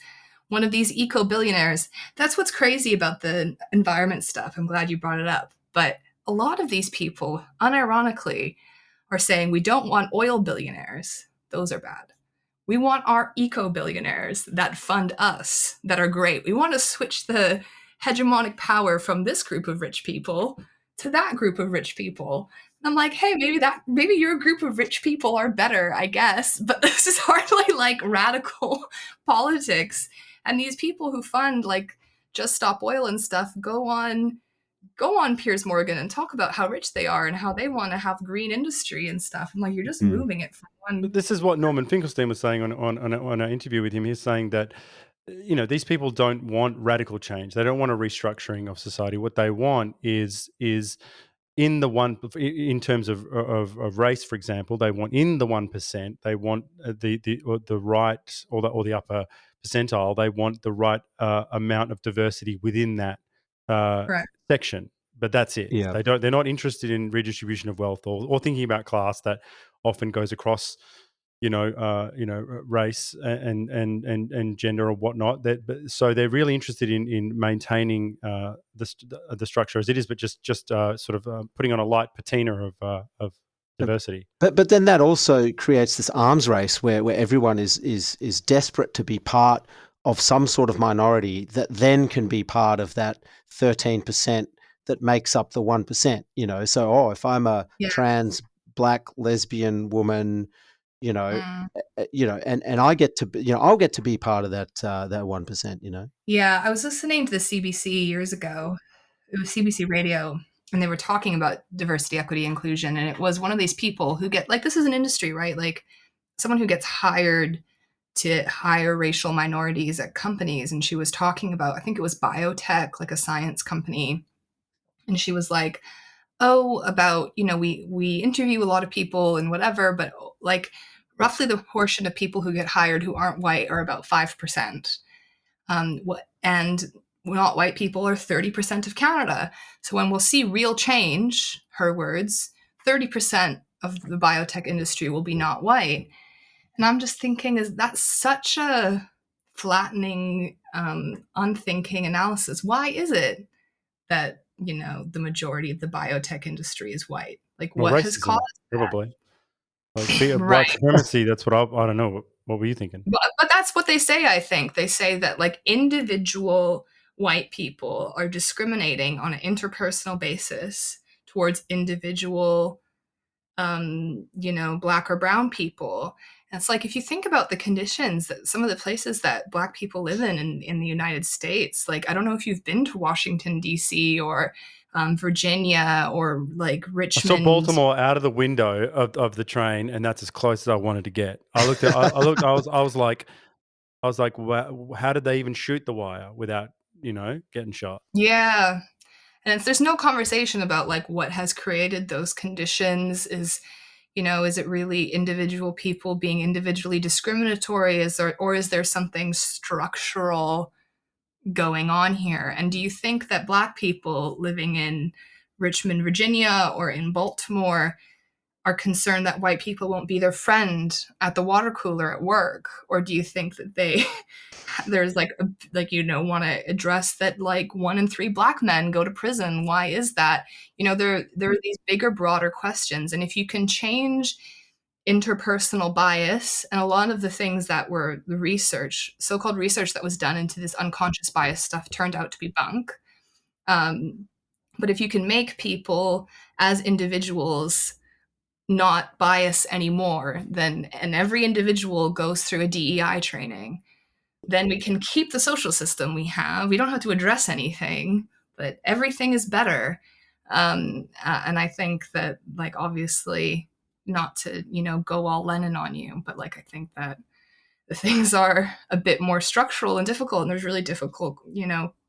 one of these eco billionaires. That's what's crazy about the environment stuff. I'm glad you brought it up. But a lot of these people, unironically, are saying we don't want oil billionaires. Those are bad. We want our eco billionaires that fund us, that are great. We want to switch the hegemonic power from this group of rich people to that group of rich people. And I'm like, hey, maybe your group of rich people are better, I guess, but this is hardly like radical politics. And these people who fund like Just Stop Oil and stuff go on Piers Morgan and talk about how rich they are and how they want to have green industry and stuff. I'm like, you're just moving it from one. This is what Norman Finkelstein was saying on an interview with him. He's saying that, these people don't want radical change. They don't want a restructuring of society. What they want is in the one, in terms of race, for example, they want in the 1%. They want the right or the upper percentile. They want the right amount of diversity within that Correct. section. But that's it. Yeah. They're not interested in redistribution of wealth or thinking about class that often goes across, race and gender or whatnot. So they're really interested in maintaining the structure as it is, but just sort of putting on a light patina of diversity. But then that also creates this arms race where everyone is desperate to be part of some sort of minority that then can be part of that 13% that makes up the 1%. So if I'm a trans black lesbian woman, and I get to I'll get to be part of that 1%. Yeah, I was listening to the CBC years ago. It was CBC Radio, and they were talking about diversity, equity, inclusion, and it was one of these people who get like, this is an industry, right? Like someone who gets hired to hire racial minorities at companies, and she was talking about, I think it was biotech, like a science company, and she was like, oh, about, we interview a lot of people and whatever, but like roughly the portion of people who get hired who aren't white are about 5%. And not white people are 30% of Canada. So when we'll see real change, her words, 30% of the biotech industry will be not white. And I'm just thinking, is that such a flattening, unthinking analysis? Why is it that, the majority of the biotech industry is white? Like, Well, what has racism, caused probably. Like that? white Right. supremacy. That's what I don't know. What were you thinking? But that's what they say, I think. They say that like individual white people are discriminating on an interpersonal basis towards individual black or brown people. And it's like if you think about the conditions that some of the places that black people live in the United States, like I don't know if you've been to Washington D.C. or Virginia or like I saw Richmond. Baltimore out of the window of the train, and that's as close as I wanted to get. I looked at, I looked, I was like, wow, how did they even shoot the wire without, getting shot? Yeah. And there's no conversation about like what has created those conditions. Is it really individual people being individually discriminatory? Is there something structural going on here? And do you think that Black people living in Richmond, Virginia, or in Baltimore are concerned that white people won't be their friend at the water cooler at work? Or do you think that there's want to address that like 1 in 3 Black men go to prison? Why is that? There are these bigger, broader questions. And if you can change interpersonal bias and a lot of the things that were the research, so-called research that was done into this unconscious bias stuff turned out to be bunk. But if you can make people as individuals not bias anymore, and every individual goes through a DEI training, then we can keep the social system we have. We don't have to address anything, but everything is better. And I think that, like, obviously, not to, go all Lenin on you, but like, I think that the things are a bit more structural and difficult, and there's really difficult,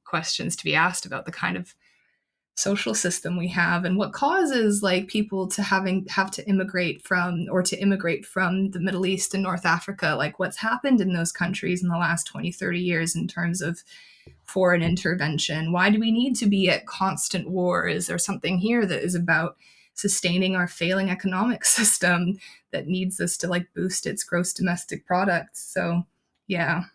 questions to be asked about the kind of social system we have and what causes like people to have to immigrate from the Middle East and North Africa, like what's happened in those countries in the last 20-30 years in terms of foreign intervention. Why do we need to be at constant war? Is there something here that is about sustaining our failing economic system that needs us to like boost its gross domestic product? So yeah.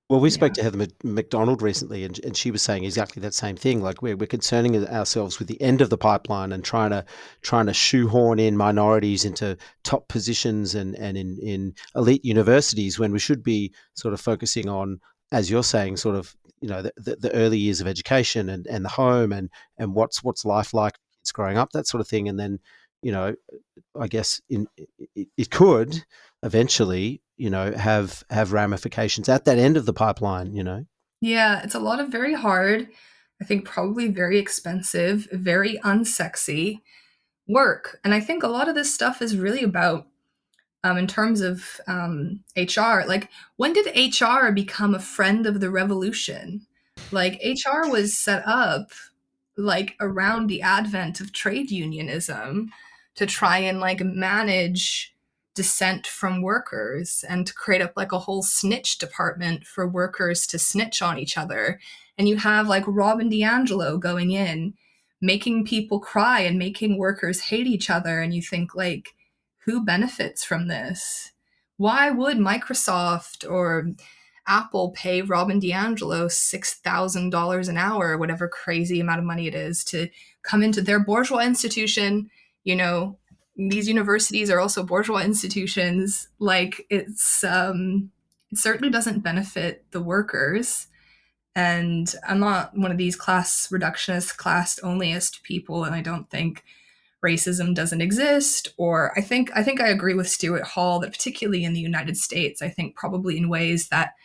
Well, we spoke Yeah. to Heather McDonald recently, and she was saying exactly that same thing. Like we're concerning ourselves with the end of the pipeline and trying to shoehorn in minorities into top positions and in elite universities when we should be sort of focusing on, as you're saying, sort of the early years of education and the home and what's life like for kids growing up, that sort of thing, and then I guess it could eventually, have ramifications at that end of the pipeline. Yeah, it's a lot of very hard, I think probably very expensive, very unsexy work. And I think a lot of this stuff is really about, in terms of HR, like when did HR become a friend of the revolution? Like HR was set up like around the advent of trade unionism to try and like manage dissent from workers and to create up like a whole snitch department for workers to snitch on each other. And you have like Robin DiAngelo going in, making people cry and making workers hate each other. And you think like, who benefits from this? Why would Microsoft or Apple pay Robin DiAngelo $6,000 an hour, or whatever crazy amount of money it is, to come into their bourgeois institution? These universities are also bourgeois institutions. Like it certainly doesn't benefit the workers. And I'm not one of these class reductionist, class onlyist people, and I don't think racism doesn't exist. Or I think I agree with Stuart Hall that particularly in the United States, I think probably in ways that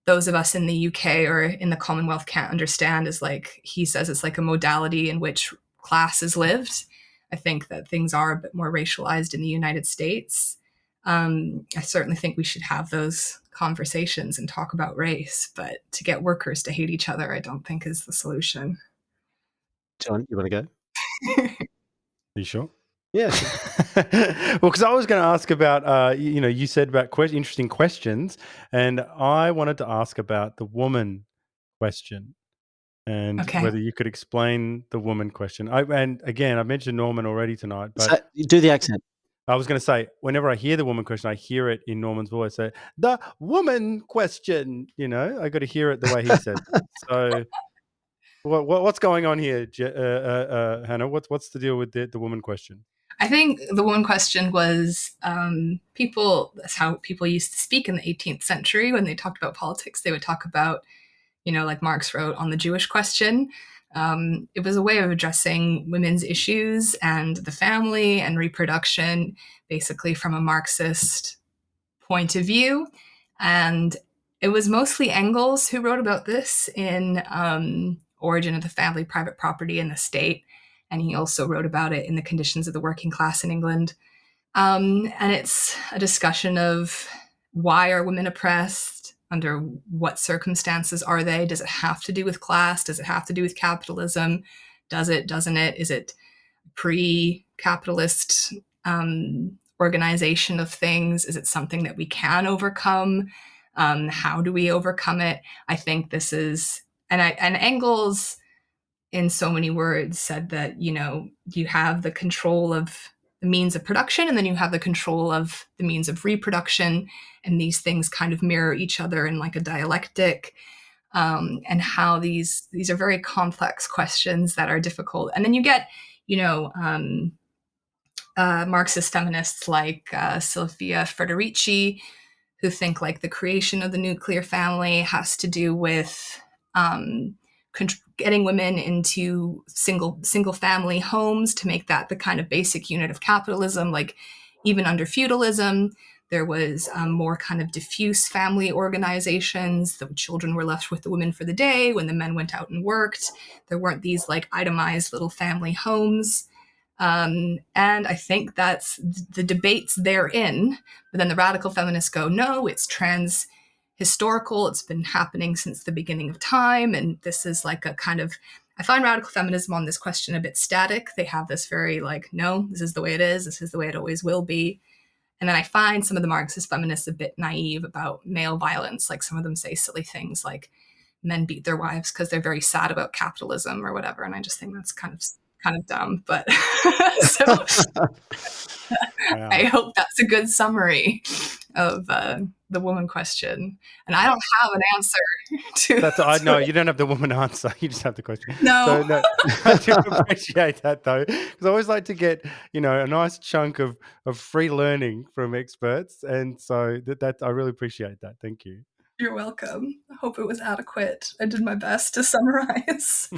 those of us in the UK or in the Commonwealth can't understand, is like he says it's like a modality in which class is lived. I think that things are a bit more racialized in the United States. I certainly think we should have those conversations and talk about race, but to get workers to hate each other, I don't think is the solution. John, you want to go? Are you sure? Yeah, sure. Well, because I was going to ask about, you said about interesting questions, and I wanted to ask about the woman question and Okay. whether you could explain the woman question. And again, I mentioned Norman already tonight, but So you do the accent. I was going to say, whenever I hear the woman question, I hear it in Norman's voice. So the woman question, I got to hear it the way he says it. So what's going on here, Hannah? What's the deal with the woman question? I think the one question was that's how people used to speak in the 18th century. When they talked about politics, they would talk about, like Marx wrote on the Jewish question. It was a way of addressing women's issues and the family and reproduction, basically from a Marxist point of view. And it was mostly Engels who wrote about this in Origin of the Family, Private Property, and the State. And he also wrote about it in The Conditions of the Working Class in England. And it's a discussion of why are women oppressed? Under what circumstances are they? Does it have to do with class? Does it have to do with capitalism? Does it? Doesn't it? Is it pre-capitalist organization of things? Is it something that we can overcome? How do we overcome it? I think this is, and Engels, in so many words, said that you have the control of the means of production, and then you have the control of the means of reproduction, and these things kind of mirror each other in like a dialectic. And how these are very complex questions that are difficult. And then you get, Marxist feminists like Silvia Federici, who think like the creation of the nuclear family has to do with getting women into single family homes to make that the kind of basic unit of capitalism. Like even under feudalism, there was more kind of diffuse family organizations. The children were left with the women for the day when the men went out and worked. There weren't these like itemized little family homes. And I think that's the debates therein. But then the radical feminists go, no, it's trans historical. It's been happening since the beginning of time. And this is like a kind of, I find radical feminism on this question a bit static. They have this very like, no, this is the way it is. This is the way it always will be. And then I find some of the Marxist feminists a bit naive about male violence. Like some of them say silly things like men beat their wives because they're very sad about capitalism or whatever. And I just think that's kind of dumb. But so Wow. I hope that's a good summary of the woman question. And I don't have an answer to I know you don't have the woman answer. You just have the question. No. So no, I do appreciate that though, because I always like to get a nice chunk of free learning from experts, and so that I really appreciate that. Thank you. You're welcome. I hope it was adequate. I did my best to summarize.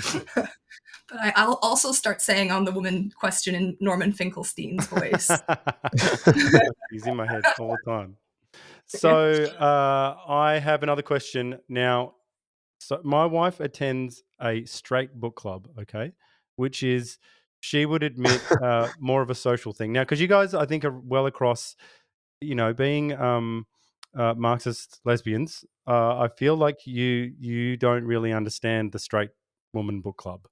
But I'll also start saying on the woman question in Norman Finkelstein's voice. He's in my head all the time. So I have another question now. So my wife attends a straight book club, okay, which is, she would admit, more of a social thing. Now, because you guys, I think, are well across, being Marxist lesbians, I feel like you don't really understand the straight woman book club.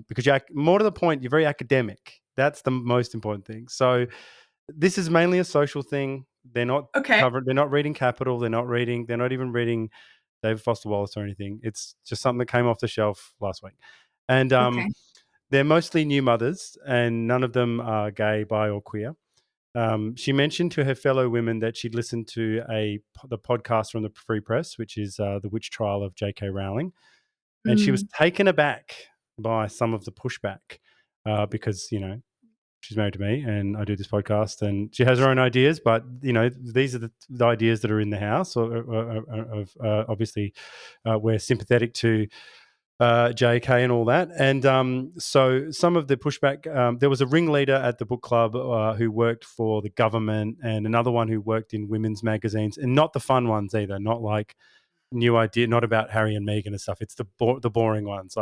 Because you're more to the point, you're very academic. That's the most important thing. So this is mainly a social thing. They're not covered. They're not reading Capital. They're not even reading David Foster Wallace or anything. It's just something that came off the shelf last week. And they're mostly new mothers, and none of them are gay, bi, or queer. She mentioned to her fellow women that she'd listened to the podcast from the Free Press, which is the witch trial of J.K. Rowling. And she was taken aback by some of the pushback because, she's married to me and I do this podcast, and she has her own ideas, but, these are the ideas that are in the house. Obviously, we're sympathetic to JK and all that. And so some of the pushback, there was a ringleader at the book club who worked for the government, and another one who worked in women's magazines, and not the fun ones either, not like New Idea, not about Harry and Meghan and stuff. It's the boring ones,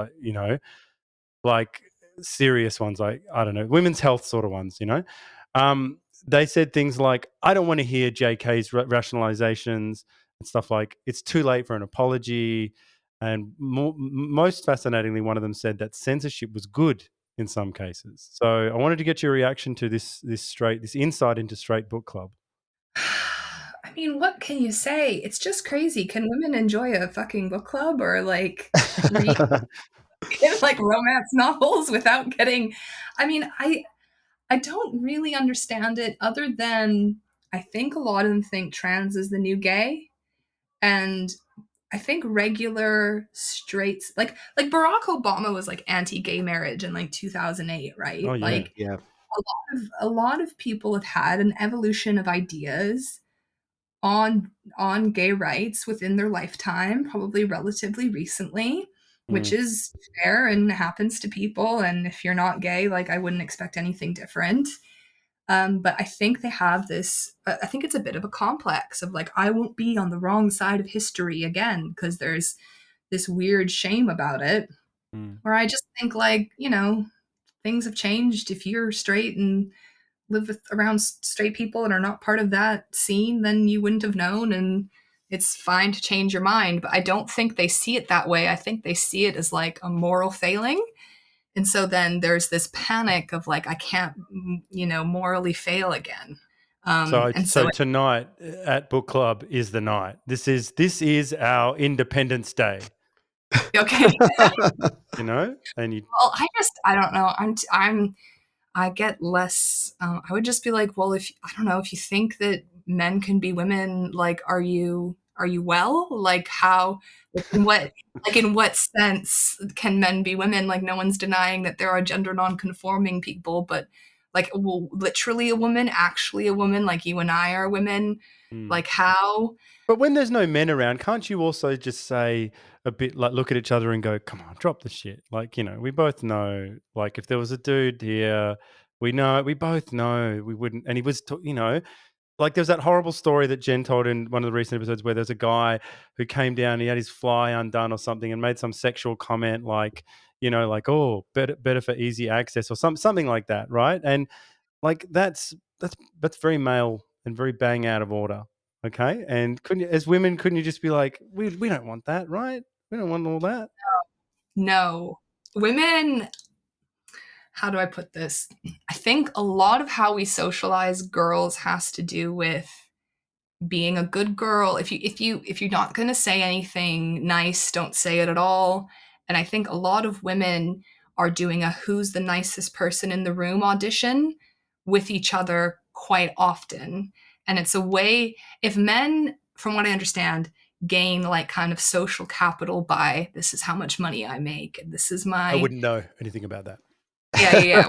like serious ones, like, I don't know, women's health sort of ones, they said things like, I don't want to hear JK's rationalizations and stuff like, it's too late for an apology. And most fascinatingly, one of them said that censorship was good in some cases. So I wanted to get your reaction to this insight into straight book club. I mean, what can you say? It's just crazy. Can women enjoy a fucking book club or like read like romance novels without getting? I mean, I don't really understand it, other than I think a lot of them think trans is the new gay, and I think regular straights, like Barack Obama was like anti-gay marriage in like 2008, right? Oh, yeah. Like Yeah. a lot of people have had an evolution of ideas on gay rights within their lifetime, probably relatively recently, which Mm. is fair and happens to people. And if you're not gay, like I wouldn't expect anything different. But I think they have this. I think it's a bit of a complex of like I won't be on the wrong side of history again because there's this weird shame about it. Mm. Where I just think like things have changed. If you're straight and live around straight people and are not part of that scene, then you wouldn't have known, and it's fine to change your mind. But I don't think they see it that way. I think they see it as like a moral failing. And so then there's this panic of like, I can't, morally fail again. So, And so, so tonight at book club is the night. This is our Independence Day. okay. And you. Well, I don't know. I get less. I would just be like, well, if I don't know, if you think that men can be women, like, are you well? Like, how? In what sense can men be women? Like, no one's denying that there are gender non-conforming people, but like, well, literally a woman, actually a woman, like you and I are women. Mm. Like, how? But when there's no men around, can't you also just say a bit like look at each other and go, "Come on, drop the shit." Like, we both know. Like, if there was a dude here, we both know we wouldn't. And he was, like there's that horrible story that Jen told in one of the recent episodes where there's a guy who came down, he had his fly undone or something, and made some sexual comment like, like, oh, better for easy access or something like that, right? And like that's very male and very bang out of order. Okay. And as women, couldn't you just be like, we don't want that, right? We don't want all that. No, women. How do I put this? I think a lot of how we socialize girls has to do with being a good girl. If you're not going to say anything nice, don't say it at all. And I think a lot of women are doing a who's the nicest person in the room audition with each other quite often. And it's a way, if men, from what I understand, gain like kind of social capital by this is how much money I make and this is I my wouldn't know anything about that. yeah,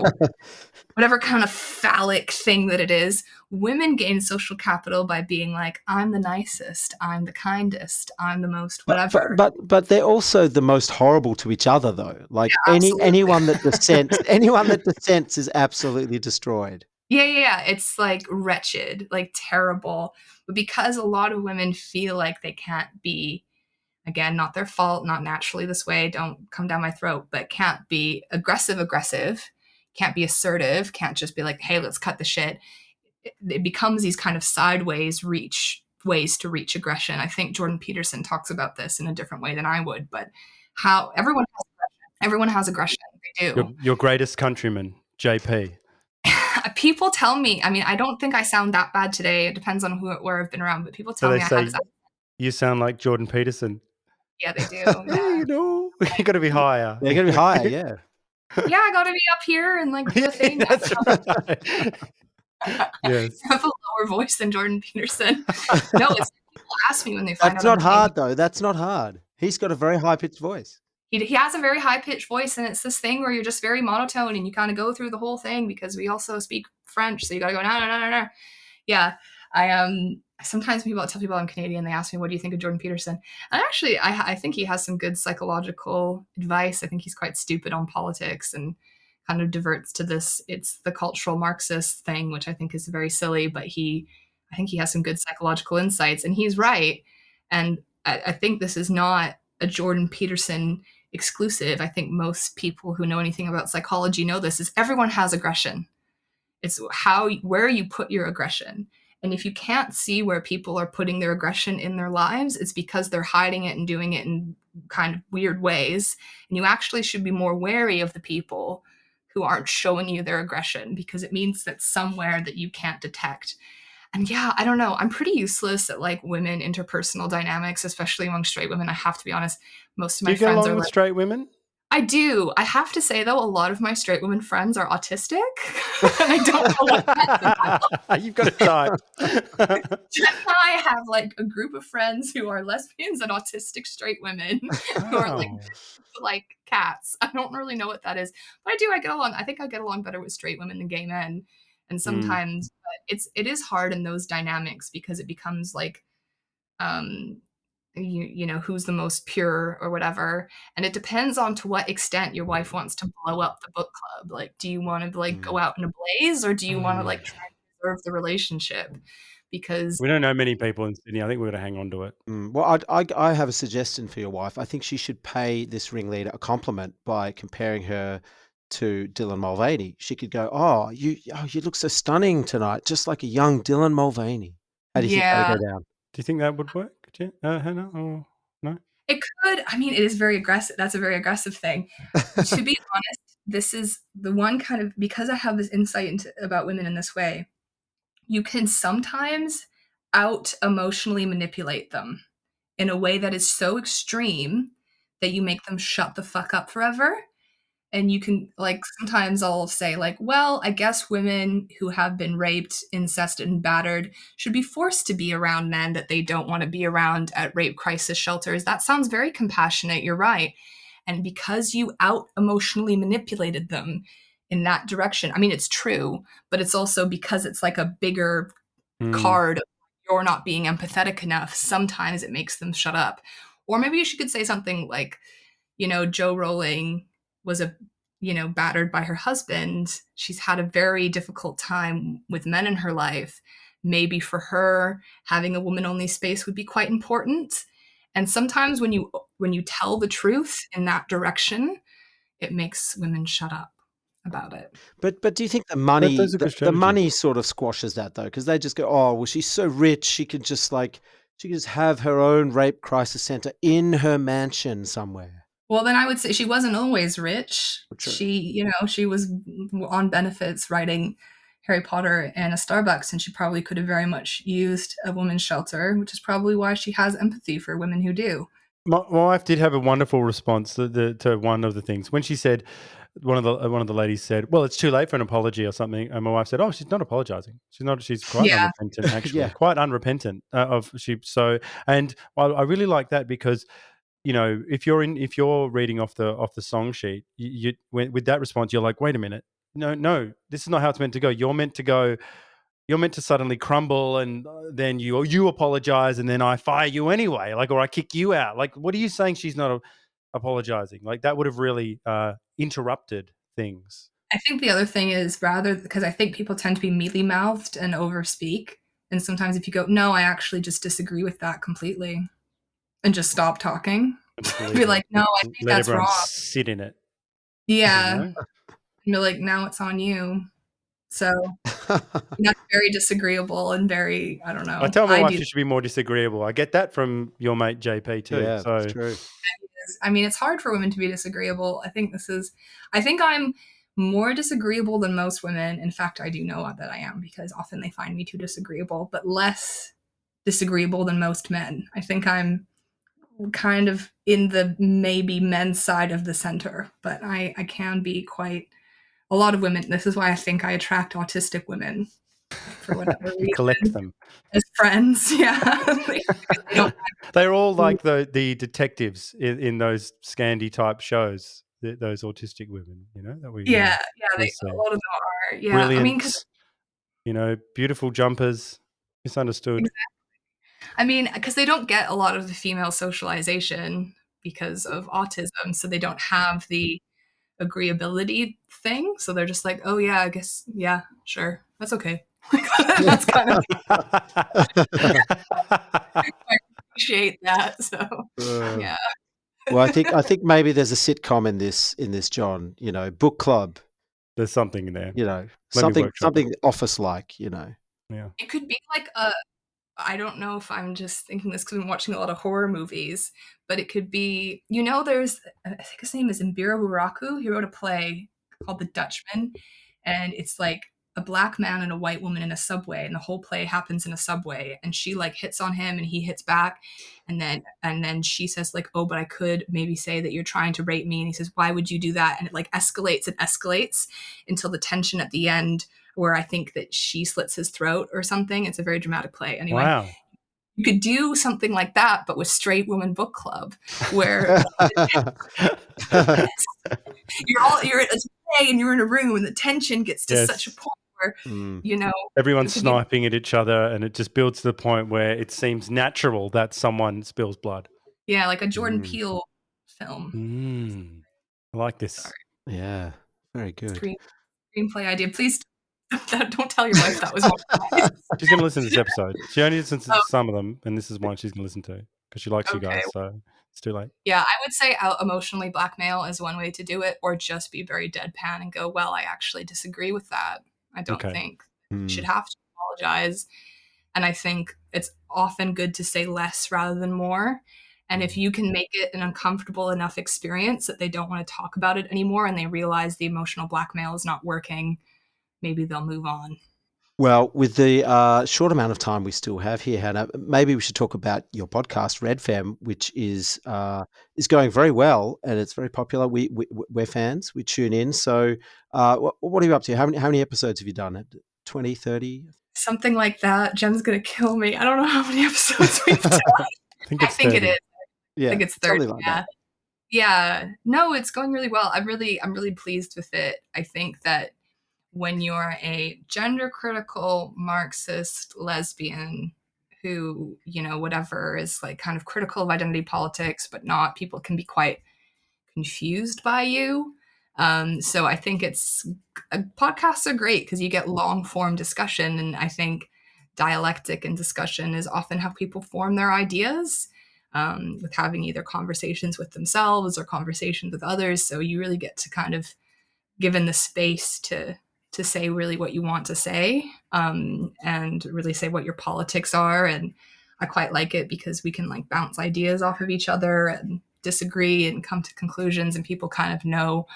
whatever kind of phallic thing that it is, women gain social capital by being like, I'm the nicest, I'm the kindest, I'm the most whatever. But they're also the most horrible to each other, though. Like Absolutely. anyone that dissents is absolutely destroyed. Yeah. It's like wretched, like terrible. But because a lot of women feel like they can't be, again, not their fault, not naturally this way, don't come down my throat, but can't be aggressive, can't be assertive, can't just be like, hey, let's cut the shit. It becomes these kind of sideways ways to reach aggression. I think Jordan Peterson talks about this in a different way than I would, but how everyone has aggression. They do. Your greatest countryman, JP. People tell me, I mean, I don't think I sound that bad today. It depends on where I've been around, but people So tell they me I have say this. you sound like Jordan Peterson. Yeah, they do. Yeah, you got to be higher. They're going to be higher, yeah. Yeah, I got to be up here and like do a thing. That's right. Yes. I have a lower voice than Jordan Peterson. No, it's people ask me when they find That's out not I'm hard, Canadian. though. That's not hard. He's got a very high-pitched voice. He has a very high pitched voice, and it's this thing where you're just very monotone and you kind of go through the whole thing because we also speak French, so you got to go no. Yeah, I sometimes people tell people I'm Canadian, they ask me, what do you think of Jordan Peterson? And actually, I think he has some good psychological advice. I think he's quite stupid on politics and kind of diverts to this. It's the cultural Marxist thing, which I think is very silly, but I think he has some good psychological insights, and he's right. And I think this is not a Jordan Peterson exclusive. I think most people who know anything about psychology know this is everyone has aggression. It's where you put your aggression. And if you can't see where people are putting their aggression in their lives, it's because they're hiding it and doing it in kind of weird ways. And you actually should be more wary of the people who aren't showing you their aggression because it means that somewhere that you can't detect. And yeah, I don't know. I'm pretty useless at like women interpersonal dynamics, especially among straight women. I have to be honest. Most of Do my you get friends along are with like, straight women? I do. I have to say, though, a lot of my straight women friends are autistic, and I don't know what that's about. You've got to type. Jen and I have, like, a group of friends who are lesbians and autistic straight women who are, Wow. like cats. I don't really know what that is, but I get along I think I get along better with straight women than gay men, and Mm, sometimes but it is hard in those dynamics because it becomes, like, um, you know, who's the most pure or whatever, and it depends on to what extent your wife wants to blow up the book club. Like, do you wanna, like, Mm. go out in a blaze, or do you wanna, mm. like, try and preserve the relationship? Because We don't know many people in Sydney. I think we're going to hang on to it. Well, I have a suggestion for your wife. I think she should pay this ringleader a compliment by comparing her to Dylan Mulvaney. She could go, oh, you look so stunning tonight, just like a young Dylan Mulvaney." How do you think that would yeah, go down? Do you think that would work, Hannah? Or no? it could. I mean, it is very aggressive. That's a very aggressive thing. To be honest, this is the one kind of because I have this insight into about women in this way, you can sometimes out emotionally manipulate them in a way that is so extreme that you make them shut the fuck up forever. And you can, like, sometimes I'll say, like, well, I guess women who have been raped, incested, and battered should be forced to be around men that they don't want to be around at rape crisis shelters. That sounds very compassionate. You're right. And because you out emotionally manipulated them in that direction, I mean, it's true, but it's also because it's like a bigger Mm. card of you're not being empathetic enough. Sometimes it makes them shut up. Or maybe you could say something like, you know, Joe Rowling was battered by her husband. She's had a very difficult time with men in her life. Maybe for her, having a woman only space would be quite important. And sometimes when you tell the truth in that direction, it makes women shut up about it. But do you think the That, money those are good the strategies. money sort of squashes that though? Because they just go, oh, well, she's so rich, she can just have her own rape crisis center in her mansion somewhere. Well, then I would say she wasn't always rich. True. She was on benefits writing Harry Potter and a Starbucks, and she probably could have very much used a women's shelter, which is probably why she has empathy for women who do. My wife did have a wonderful response to one of the things when she said one of the ladies said, "Well, it's too late for an apology or something," and my wife said, "Oh, she's not apologizing. She's not. She's quite Yeah. unrepentant, actually, Yeah. quite unrepentant of she." So, and I really like that because if you're reading off the song sheet, with that response, you're like, wait a minute, no, this is not how it's meant to go. You're meant to suddenly crumble, and then you apologize, and then I fire you anyway, like, or I kick you out. Like, what are you saying? She's not apologizing. Like that would have really interrupted things. I think the other thing is rather because I think people tend to be mealy mouthed and overspeak. And sometimes if you go, no, I actually just disagree with that completely and just stop talking, And just be leave it. like, no, I think Let that's everyone wrong. sit in it. You Yeah. know. And you're like, now it's on you. So that's very disagreeable and very, I don't I know. tell my I wife do. she should be more disagreeable. I get that from your mate JP too. Yeah, that's So true. I mean, it's hard for women to be disagreeable. I think I'm more disagreeable than most women. In fact, I do know that I am because often they find me too disagreeable, but less disagreeable than most men. I think I'm kind of in the maybe men's side of the center, but I can be quite a lot of women. This is why I think I attract autistic women for whatever you collect reason them. as friends. Yeah. Because they don't They're all like the detectives in those Scandi type shows. Those autistic women, that yeah, yeah, we a see. lot of them are. Yeah. I mean, because Brilliant, beautiful jumpers. Misunderstood. they don't get a lot of the female socialization because of autism, so they don't have the agreeability thing. So they're just like, "Oh yeah, I guess, yeah, sure, that's okay." That's kind of I appreciate that. So Uh, yeah, well, I think maybe there's a sitcom in this, John. Book club. There's something in there. Let me Something workshop it. something office-like. Yeah. it could be like a. I don't know if I'm just thinking this because I'm watching a lot of horror movies, but it could be. There's I think his name is Imbiro Uraku. He wrote a play called The Dutchman, and it's like a black man and a white woman in a subway, and the whole play happens in a subway, and she like hits on him and he hits back, and then she says like, oh, but I could maybe say that you're trying to rape me, and he says, why would you do that? And it like escalates and escalates until the tension at the end where I think that she slits his throat or something. It's a very dramatic play. Anyway, Wow. you could do something like that, but with Straight Women Book Club, where you're at a play and you're in a room and the tension gets to such a Yes. point where, Mm. you know, Everyone's it could be, sniping at each other, and it just builds to the point where it seems natural that someone spills blood. yeah, like a Jordan Mm. Peele film. I like this. Sorry. Yeah, very good. Screenplay idea. Please don't tell your wife that was my advice. She's going to listen to this episode. She only listens to Oh, some of them, and this is one she's going to listen to because she likes you okay. guys, so it's too late. Yeah, I would say emotionally blackmail is one way to do it, or just be very deadpan and go, well, I actually disagree with that. I don't Okay. think you Mm. should have to apologize. And I think it's often good to say less rather than more. And if you can make it an uncomfortable enough experience that they don't want to talk about it anymore and they realize the emotional blackmail is not working, maybe they'll move on. Well, with the short amount of time we still have here, Hannah, maybe we should talk about your podcast, REDFEM, which is going very well and it's very popular. We're fans. We tune in. So, what are you up to? How many episodes have you done? 20, 30? Something like that. Jen's going to kill me. I don't know how many episodes we've done. I think it's 30. it is. Yeah, I think it's 30. something like that. Yeah. No, it's going really well. I'm really pleased with it. I think that when you're a gender critical Marxist lesbian who, whatever, is like kind of critical of identity politics, but not, people can be quite confused by you. So I think podcasts are great because you get long form discussion. And I think dialectic and discussion is often how people form their ideas, with having either conversations with themselves or conversations with others. So you really get to kind of given the space to say really what you want to say, and really say what your politics are. And I quite like it because we can like bounce ideas off of each other and disagree and come to conclusions, and people kind of know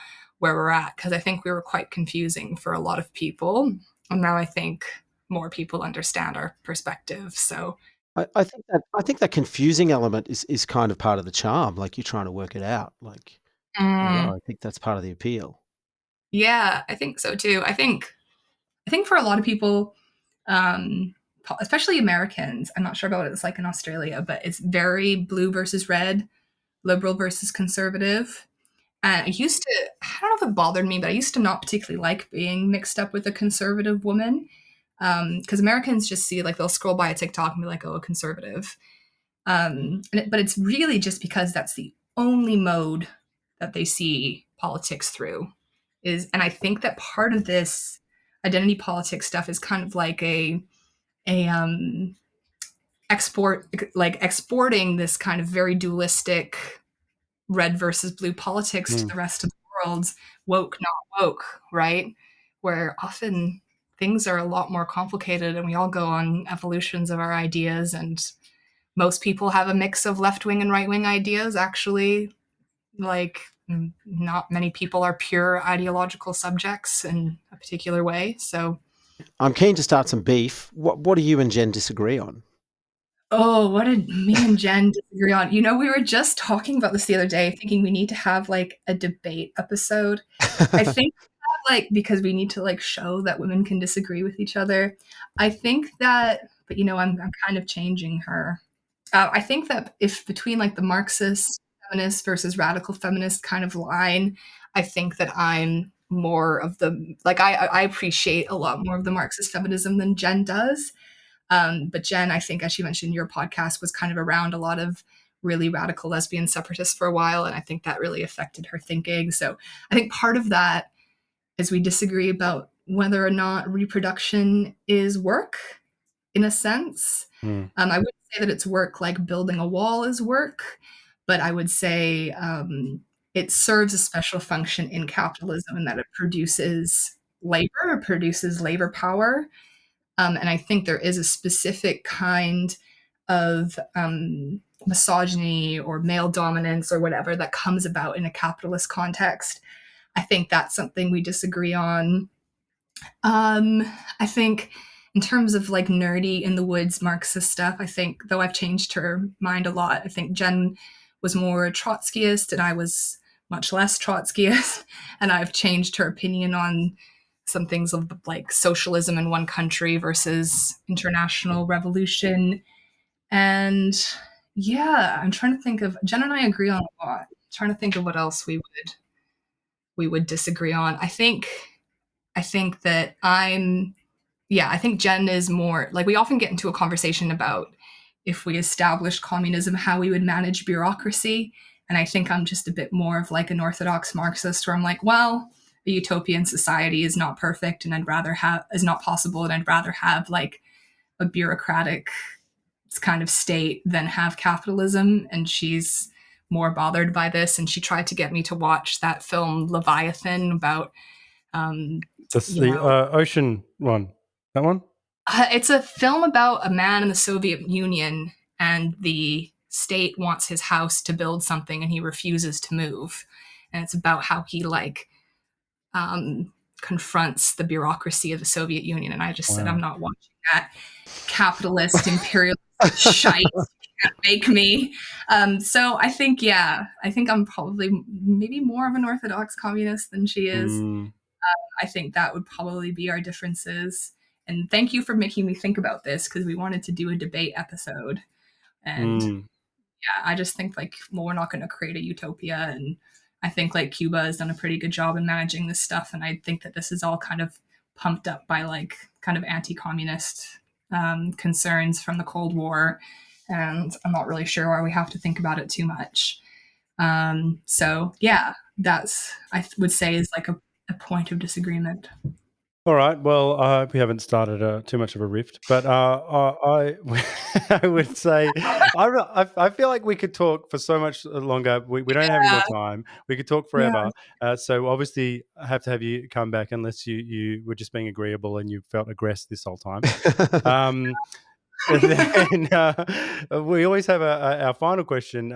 where we're at, because I think we were quite confusing for a lot of people, and now I think more people understand our perspective. So I think that confusing element is kind of part of the charm. Like you're trying to work it out. Like, I don't know, I think that's part of the appeal. yeah, I think so too. I think for a lot of people, especially Americans, I'm not sure about what it's like in Australia, but it's very blue versus red, liberal versus conservative. And I don't know if it bothered me, but I used to not particularly like being mixed up with a conservative woman. Because Americans just see, like, they'll scroll by a TikTok and be like, oh, a conservative. But it's really just because that's the only mode that they see politics through. And I think that part of this identity politics stuff is kind of like a exporting this kind of very dualistic red versus blue politics to the rest of the world, woke, not woke, right? Where often things are a lot more complicated and we all go on evolutions of our ideas, and most people have a mix of left-wing and right-wing ideas. Actually, like, not many people are pure ideological subjects in a particular way. So I'm keen to start some beef. What do you and Jen disagree on? oh, what did me and Jen disagree on? We were just talking about this the other day, thinking we need to have like a debate episode. I think like, because we need to like show that women can disagree with each other. I think that, but I'm kind of changing her. I think that if between like the Marxist feminist versus radical feminist kind of line, I think that I'm more of the, like, I appreciate a lot more of the Marxist feminism than Jen does. But Jen, I think, as you mentioned, your podcast was kind of around a lot of really radical lesbian separatists for a while. And I think that really affected her thinking. So I think part of that is we disagree about whether or not reproduction is work, in a sense. I wouldn't say that it's work like building a wall is work, but I would say it serves a special function in capitalism in that it produces labor power. And I think there is a specific kind of misogyny or male dominance or whatever that comes about in a capitalist context. I think that's something we disagree on. I think in terms of like nerdy in the woods Marxist stuff, I think though I've changed her mind a lot. I think Jen was more Trotskyist and I was much less Trotskyist, and I've changed her opinion on some things of like socialism in one country versus international revolution. And yeah, I'm trying to think of Jen and I agree on a lot. I'm trying to think of what else we would disagree on. I think that I think Jen is more like we often get into a conversation about if we established communism, how we would manage bureaucracy. And I think I'm just a bit more of like an orthodox Marxist where I'm like, well, a utopian society is not perfect and I'd rather have is not possible and I'd rather have like a bureaucratic kind of state than have capitalism. And she's more bothered by this. And she tried to get me to watch that film Leviathan about um, That's you the know, ocean one. That one? it's a film about a man in the Soviet Union, and the state wants his house to build something, and he refuses to move. And it's about how he like confronts the bureaucracy of the Soviet Union. And I just said, I'm Wow. not watching that capitalist imperialist shite. Can't make me. So I think, yeah, I think I'm probably maybe more of an orthodox communist than she is. Mm, I think that would probably be our differences. And thank you for making me think about this because we wanted to do a debate episode. And mm. yeah, I just think like, well, we're not going to create a utopia. And I think like Cuba has done a pretty good job in managing this stuff. And I think that this is all kind of pumped up by like kind of anti communist concerns from the Cold War. And I'm not really sure why we have to think about it too much. So yeah, that's, would say is like a point of disagreement. All right. Well, I hope we haven't started too much of a rift, but I would say I feel like we could talk for so much longer. We don't have any more Yeah. time. We could talk Yeah. forever. So obviously, I have to have you come back unless you were just being agreeable and you felt aggressed this whole time. Um, and then we always have our final question.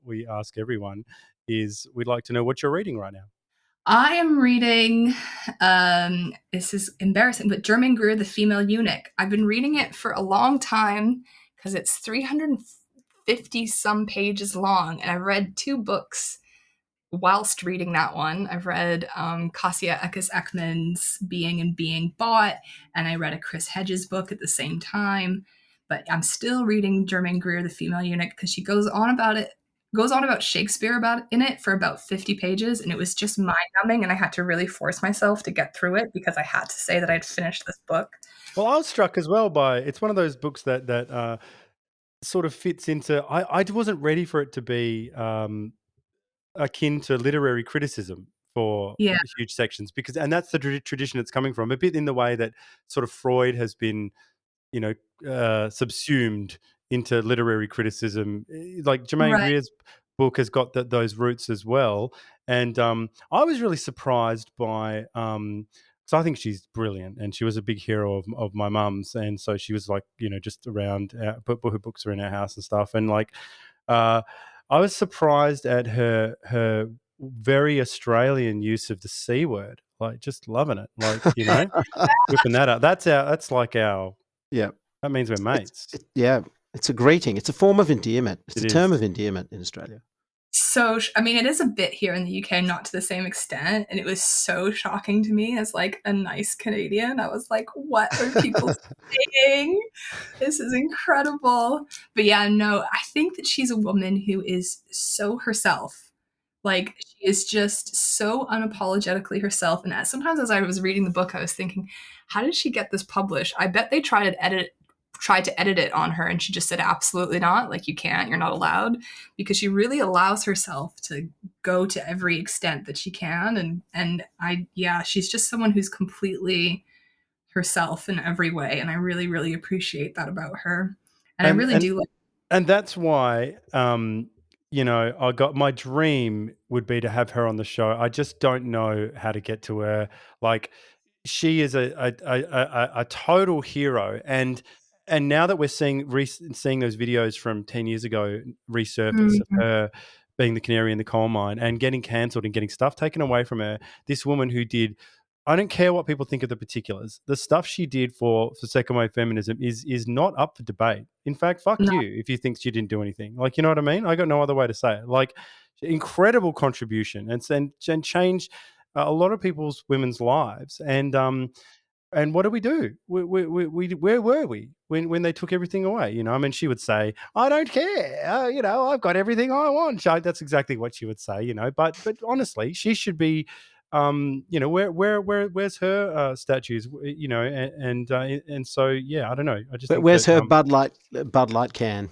We ask everyone is we'd like to know what you're reading right now. I am reading, this is embarrassing, but German Greer, the Female Eunuch. I've been reading it for a long time because it's 350 some pages long, and I've read two books whilst reading that one. I've read Kasia Ekis Ekman's Being and Being Bought, and I read a Chris Hedges book at the same time. But I'm still reading Germaine Greer, The Female Eunuch, because she goes on about Shakespeare about in it for about 50 pages, and it was just mind numbing, and I had to really force myself to get through it because I had to say that I'd finished this book. Well, I was struck as well by it's one of those books that sort of fits into. I wasn't ready for it to be akin to literary criticism for Yeah, huge sections and that's the tradition it's coming from. A bit in the way that sort of Freud has been you know, subsumed into literary criticism. Like Germaine right. Greer's book has got those roots as well. And I was really surprised by, so I think she's brilliant, and she was a big hero of my mum's, and so she was like, just around, her books are in our house and stuff, and like, uh, I was surprised at her very Australian use of the C word, like just loving it, like whipping that up. That's like our Yeah. that means we're mates. Yeah, it's a greeting. It's a form of endearment. It's It a term is. of endearment in Australia. So I mean it is a bit here in the UK, not to the same extent, and it was so shocking to me as like a nice Canadian. I was like, what are people saying? This is incredible. But yeah, no, I think that she's a woman who is so herself. Like she is just so unapologetically herself. And sometimes as I was reading the book, I was thinking, how did she get this published? I bet they tried to edit it on her, and she just said absolutely not. Like you can't, you're not allowed, because she really allows herself to go to every extent that she can. And I yeah, she's just someone who's completely herself in every way, and I really really appreciate that about her. And I And really and do like and that's why I got my dream would be to have her on the show. I just don't know how to get to her. Like she is a total hero, and now that we're seeing those videos from 10 years ago resurface of mm, her being the canary in the coal mine and getting cancelled and getting stuff taken away from her, this woman who did I don't care what people think of the particulars. The stuff she did for second wave feminism is not up for debate. In fact, fuck No. you if you think she didn't do anything. Like, you know what I mean? I got no other way to say it. Like, incredible contribution and changed a lot of women's lives. And what do we do? Where were we when they took everything away? You know, I mean, she would say, "I don't care. You know, I've got everything I want." That's exactly what she would say. You know, but honestly, she should be. You know, where's her statues? You know, and so yeah, I don't know. I just But think where's that her Bud Light can?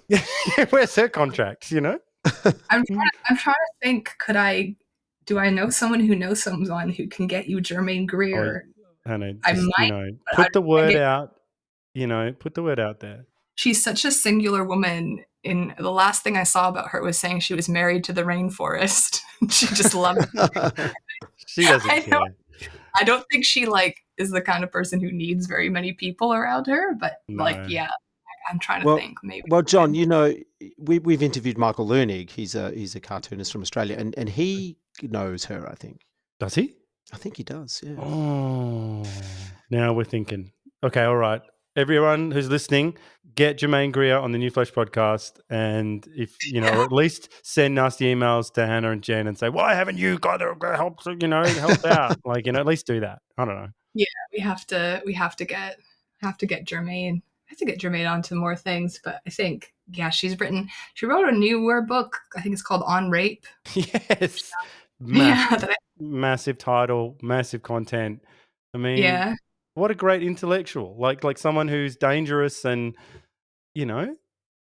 where's her contract? You know, I'm trying to think. Do I know someone who knows someone who can get you Germaine oh, Greer? Hannah, I just might, but I put the don't think word out. You know, put the word out there. she's such a singular woman. In the last thing I saw about her was saying she was married to the rainforest. She just loved it. She doesn't I know. care. I don't think she is the kind of person who needs very many people around her, but No. yeah, I'm trying to think maybe. Well, John, you know, we've interviewed Michael Lernig. He's a cartoonist from Australia, and he knows her. I think. Does he? I think he does. Yeah. Oh, now we're thinking. Okay, all right. Everyone who's listening, get Germaine Greer on the New Flesh podcast, and if you know, or at least send nasty emails to Hannah and Jen and say, "Why haven't you got to help? You know, help out." Like, you know, at least do that. I don't know. Yeah, we have to get Germaine. I have to get Germaine onto more things, but I think she wrote a newer book. I think it's called On Rape. Yes, massive title, massive content. I mean, what a great intellectual! Like someone who's dangerous, and you know,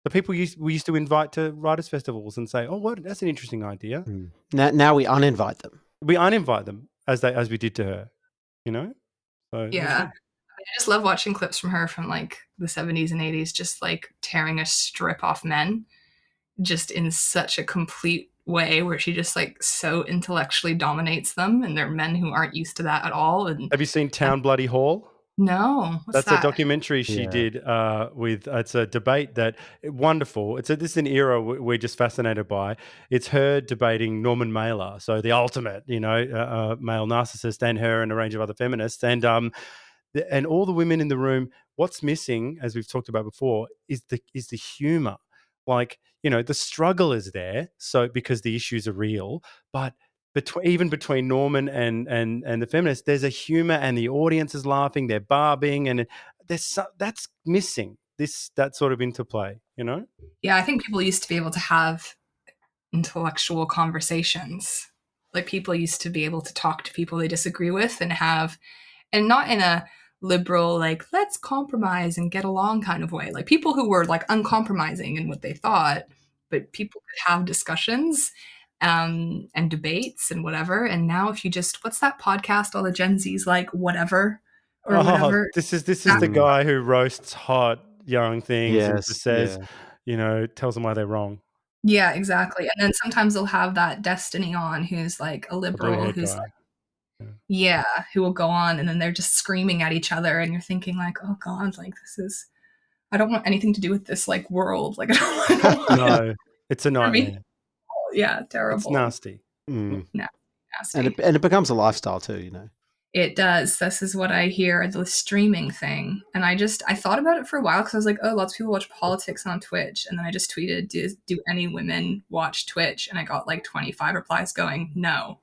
the people we used to invite to writers' festivals and say, "Oh, what? That's an interesting idea." Now we uninvite them. We uninvite them as we did to her. You know. So yeah. I just love watching clips from her from like the 70s and 80s, just like tearing a strip off men, just in such a complete way where she just like so intellectually dominates them, and they're men who aren't used to that at all. And have you seen Town Bloody Hall? No, what's That's that? a documentary she did with. It's a debate that wonderful. This is an era we're just fascinated by. It's her debating Norman Mailer, so the ultimate, you know, male narcissist, and her and a range of other feminists, and all the women in the room. What's missing, as we've talked about before, is the humor. Like, you know, the struggle is there, so because the issues are real, but even between Norman and the feminists, there's a humor, and the audience is laughing, they're barbing, and that's missing. That sort of interplay, you know? Yeah, I think people used to be able to have intellectual conversations. Like people used to be able to talk to people they disagree with and not in a liberal, like, let's compromise and get along kind of way. Like people who were like uncompromising in what they thought, but people could have discussions and debates and whatever. And now if you just, what's that podcast all the Gen Z's like, whatever or whatever. This is the guy who roasts hot young things and just says, you know, tells them why they're wrong. Yeah, exactly. And then sometimes they'll have that Destiny on who's like a liberal who's like, who will go on, and then they're just screaming at each other, and you're thinking like, oh God, like I don't want anything to do with this like world. Like I don't want no, it's a nightmare. Yeah, terrible. It's nasty. Nasty. And it becomes a lifestyle too, you know. It does. This is what I hear, the streaming thing. And I thought about it for a while because I was like, oh, lots of people watch politics on Twitch. And then I just tweeted, do any women watch Twitch? And I got like 25 replies going, no.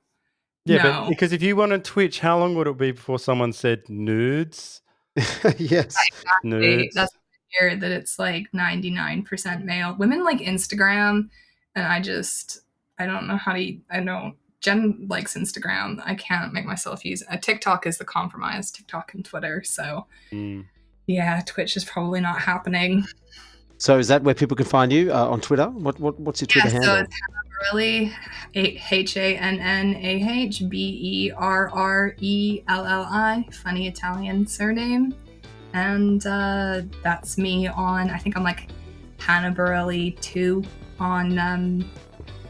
Yeah, but because if you went on Twitch, how long would it be before someone said nudes? Yes. Exactly. Nudes. That's here that it's like 99% male. Women like Instagram, and I don't know I know Jen likes Instagram. I can't make myself use it. TikTok is the compromise, TikTok and Twitter. So yeah, Twitch is probably not happening. So is that where people can find you on Twitter? What's your Twitter handle? So it's Hannah Berelli, HannahBerrelli. Funny Italian surname. And that's me on, I think I'm like Hannah Berelli 2 on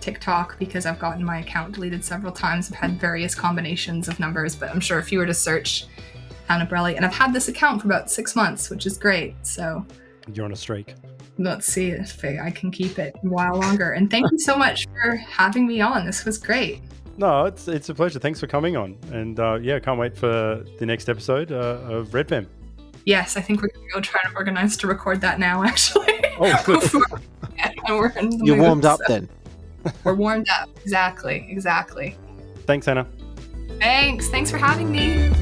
TikTok, because I've gotten my account deleted several times. I've had various combinations of numbers, but I'm sure if you were to search Hannah Berelli, and I've had this account for about 6 months, which is great. So you're on a streak. Let's see if I can keep it a while longer. And thank you so much for having me on. This was great. No, it's a pleasure. Thanks for coming on. And can't wait for the next episode of REDFEM. Yes, I think we're going to go try to organize to record that now, actually. Oh, good. We're in the You're mood, warmed up so. then. We're warmed up. Exactly. Thanks, Hannah. Thanks for having me.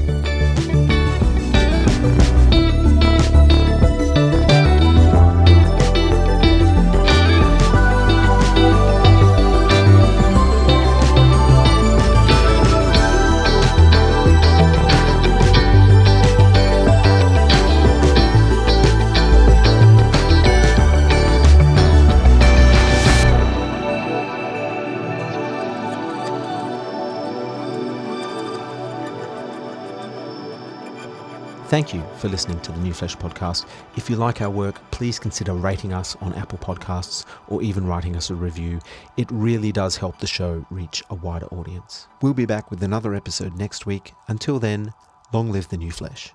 Thank you for listening to the New Flesh podcast. If you like our work, please consider rating us on Apple Podcasts or even writing us a review. It really does help the show reach a wider audience. We'll be back with another episode next week. Until then, long live the New Flesh.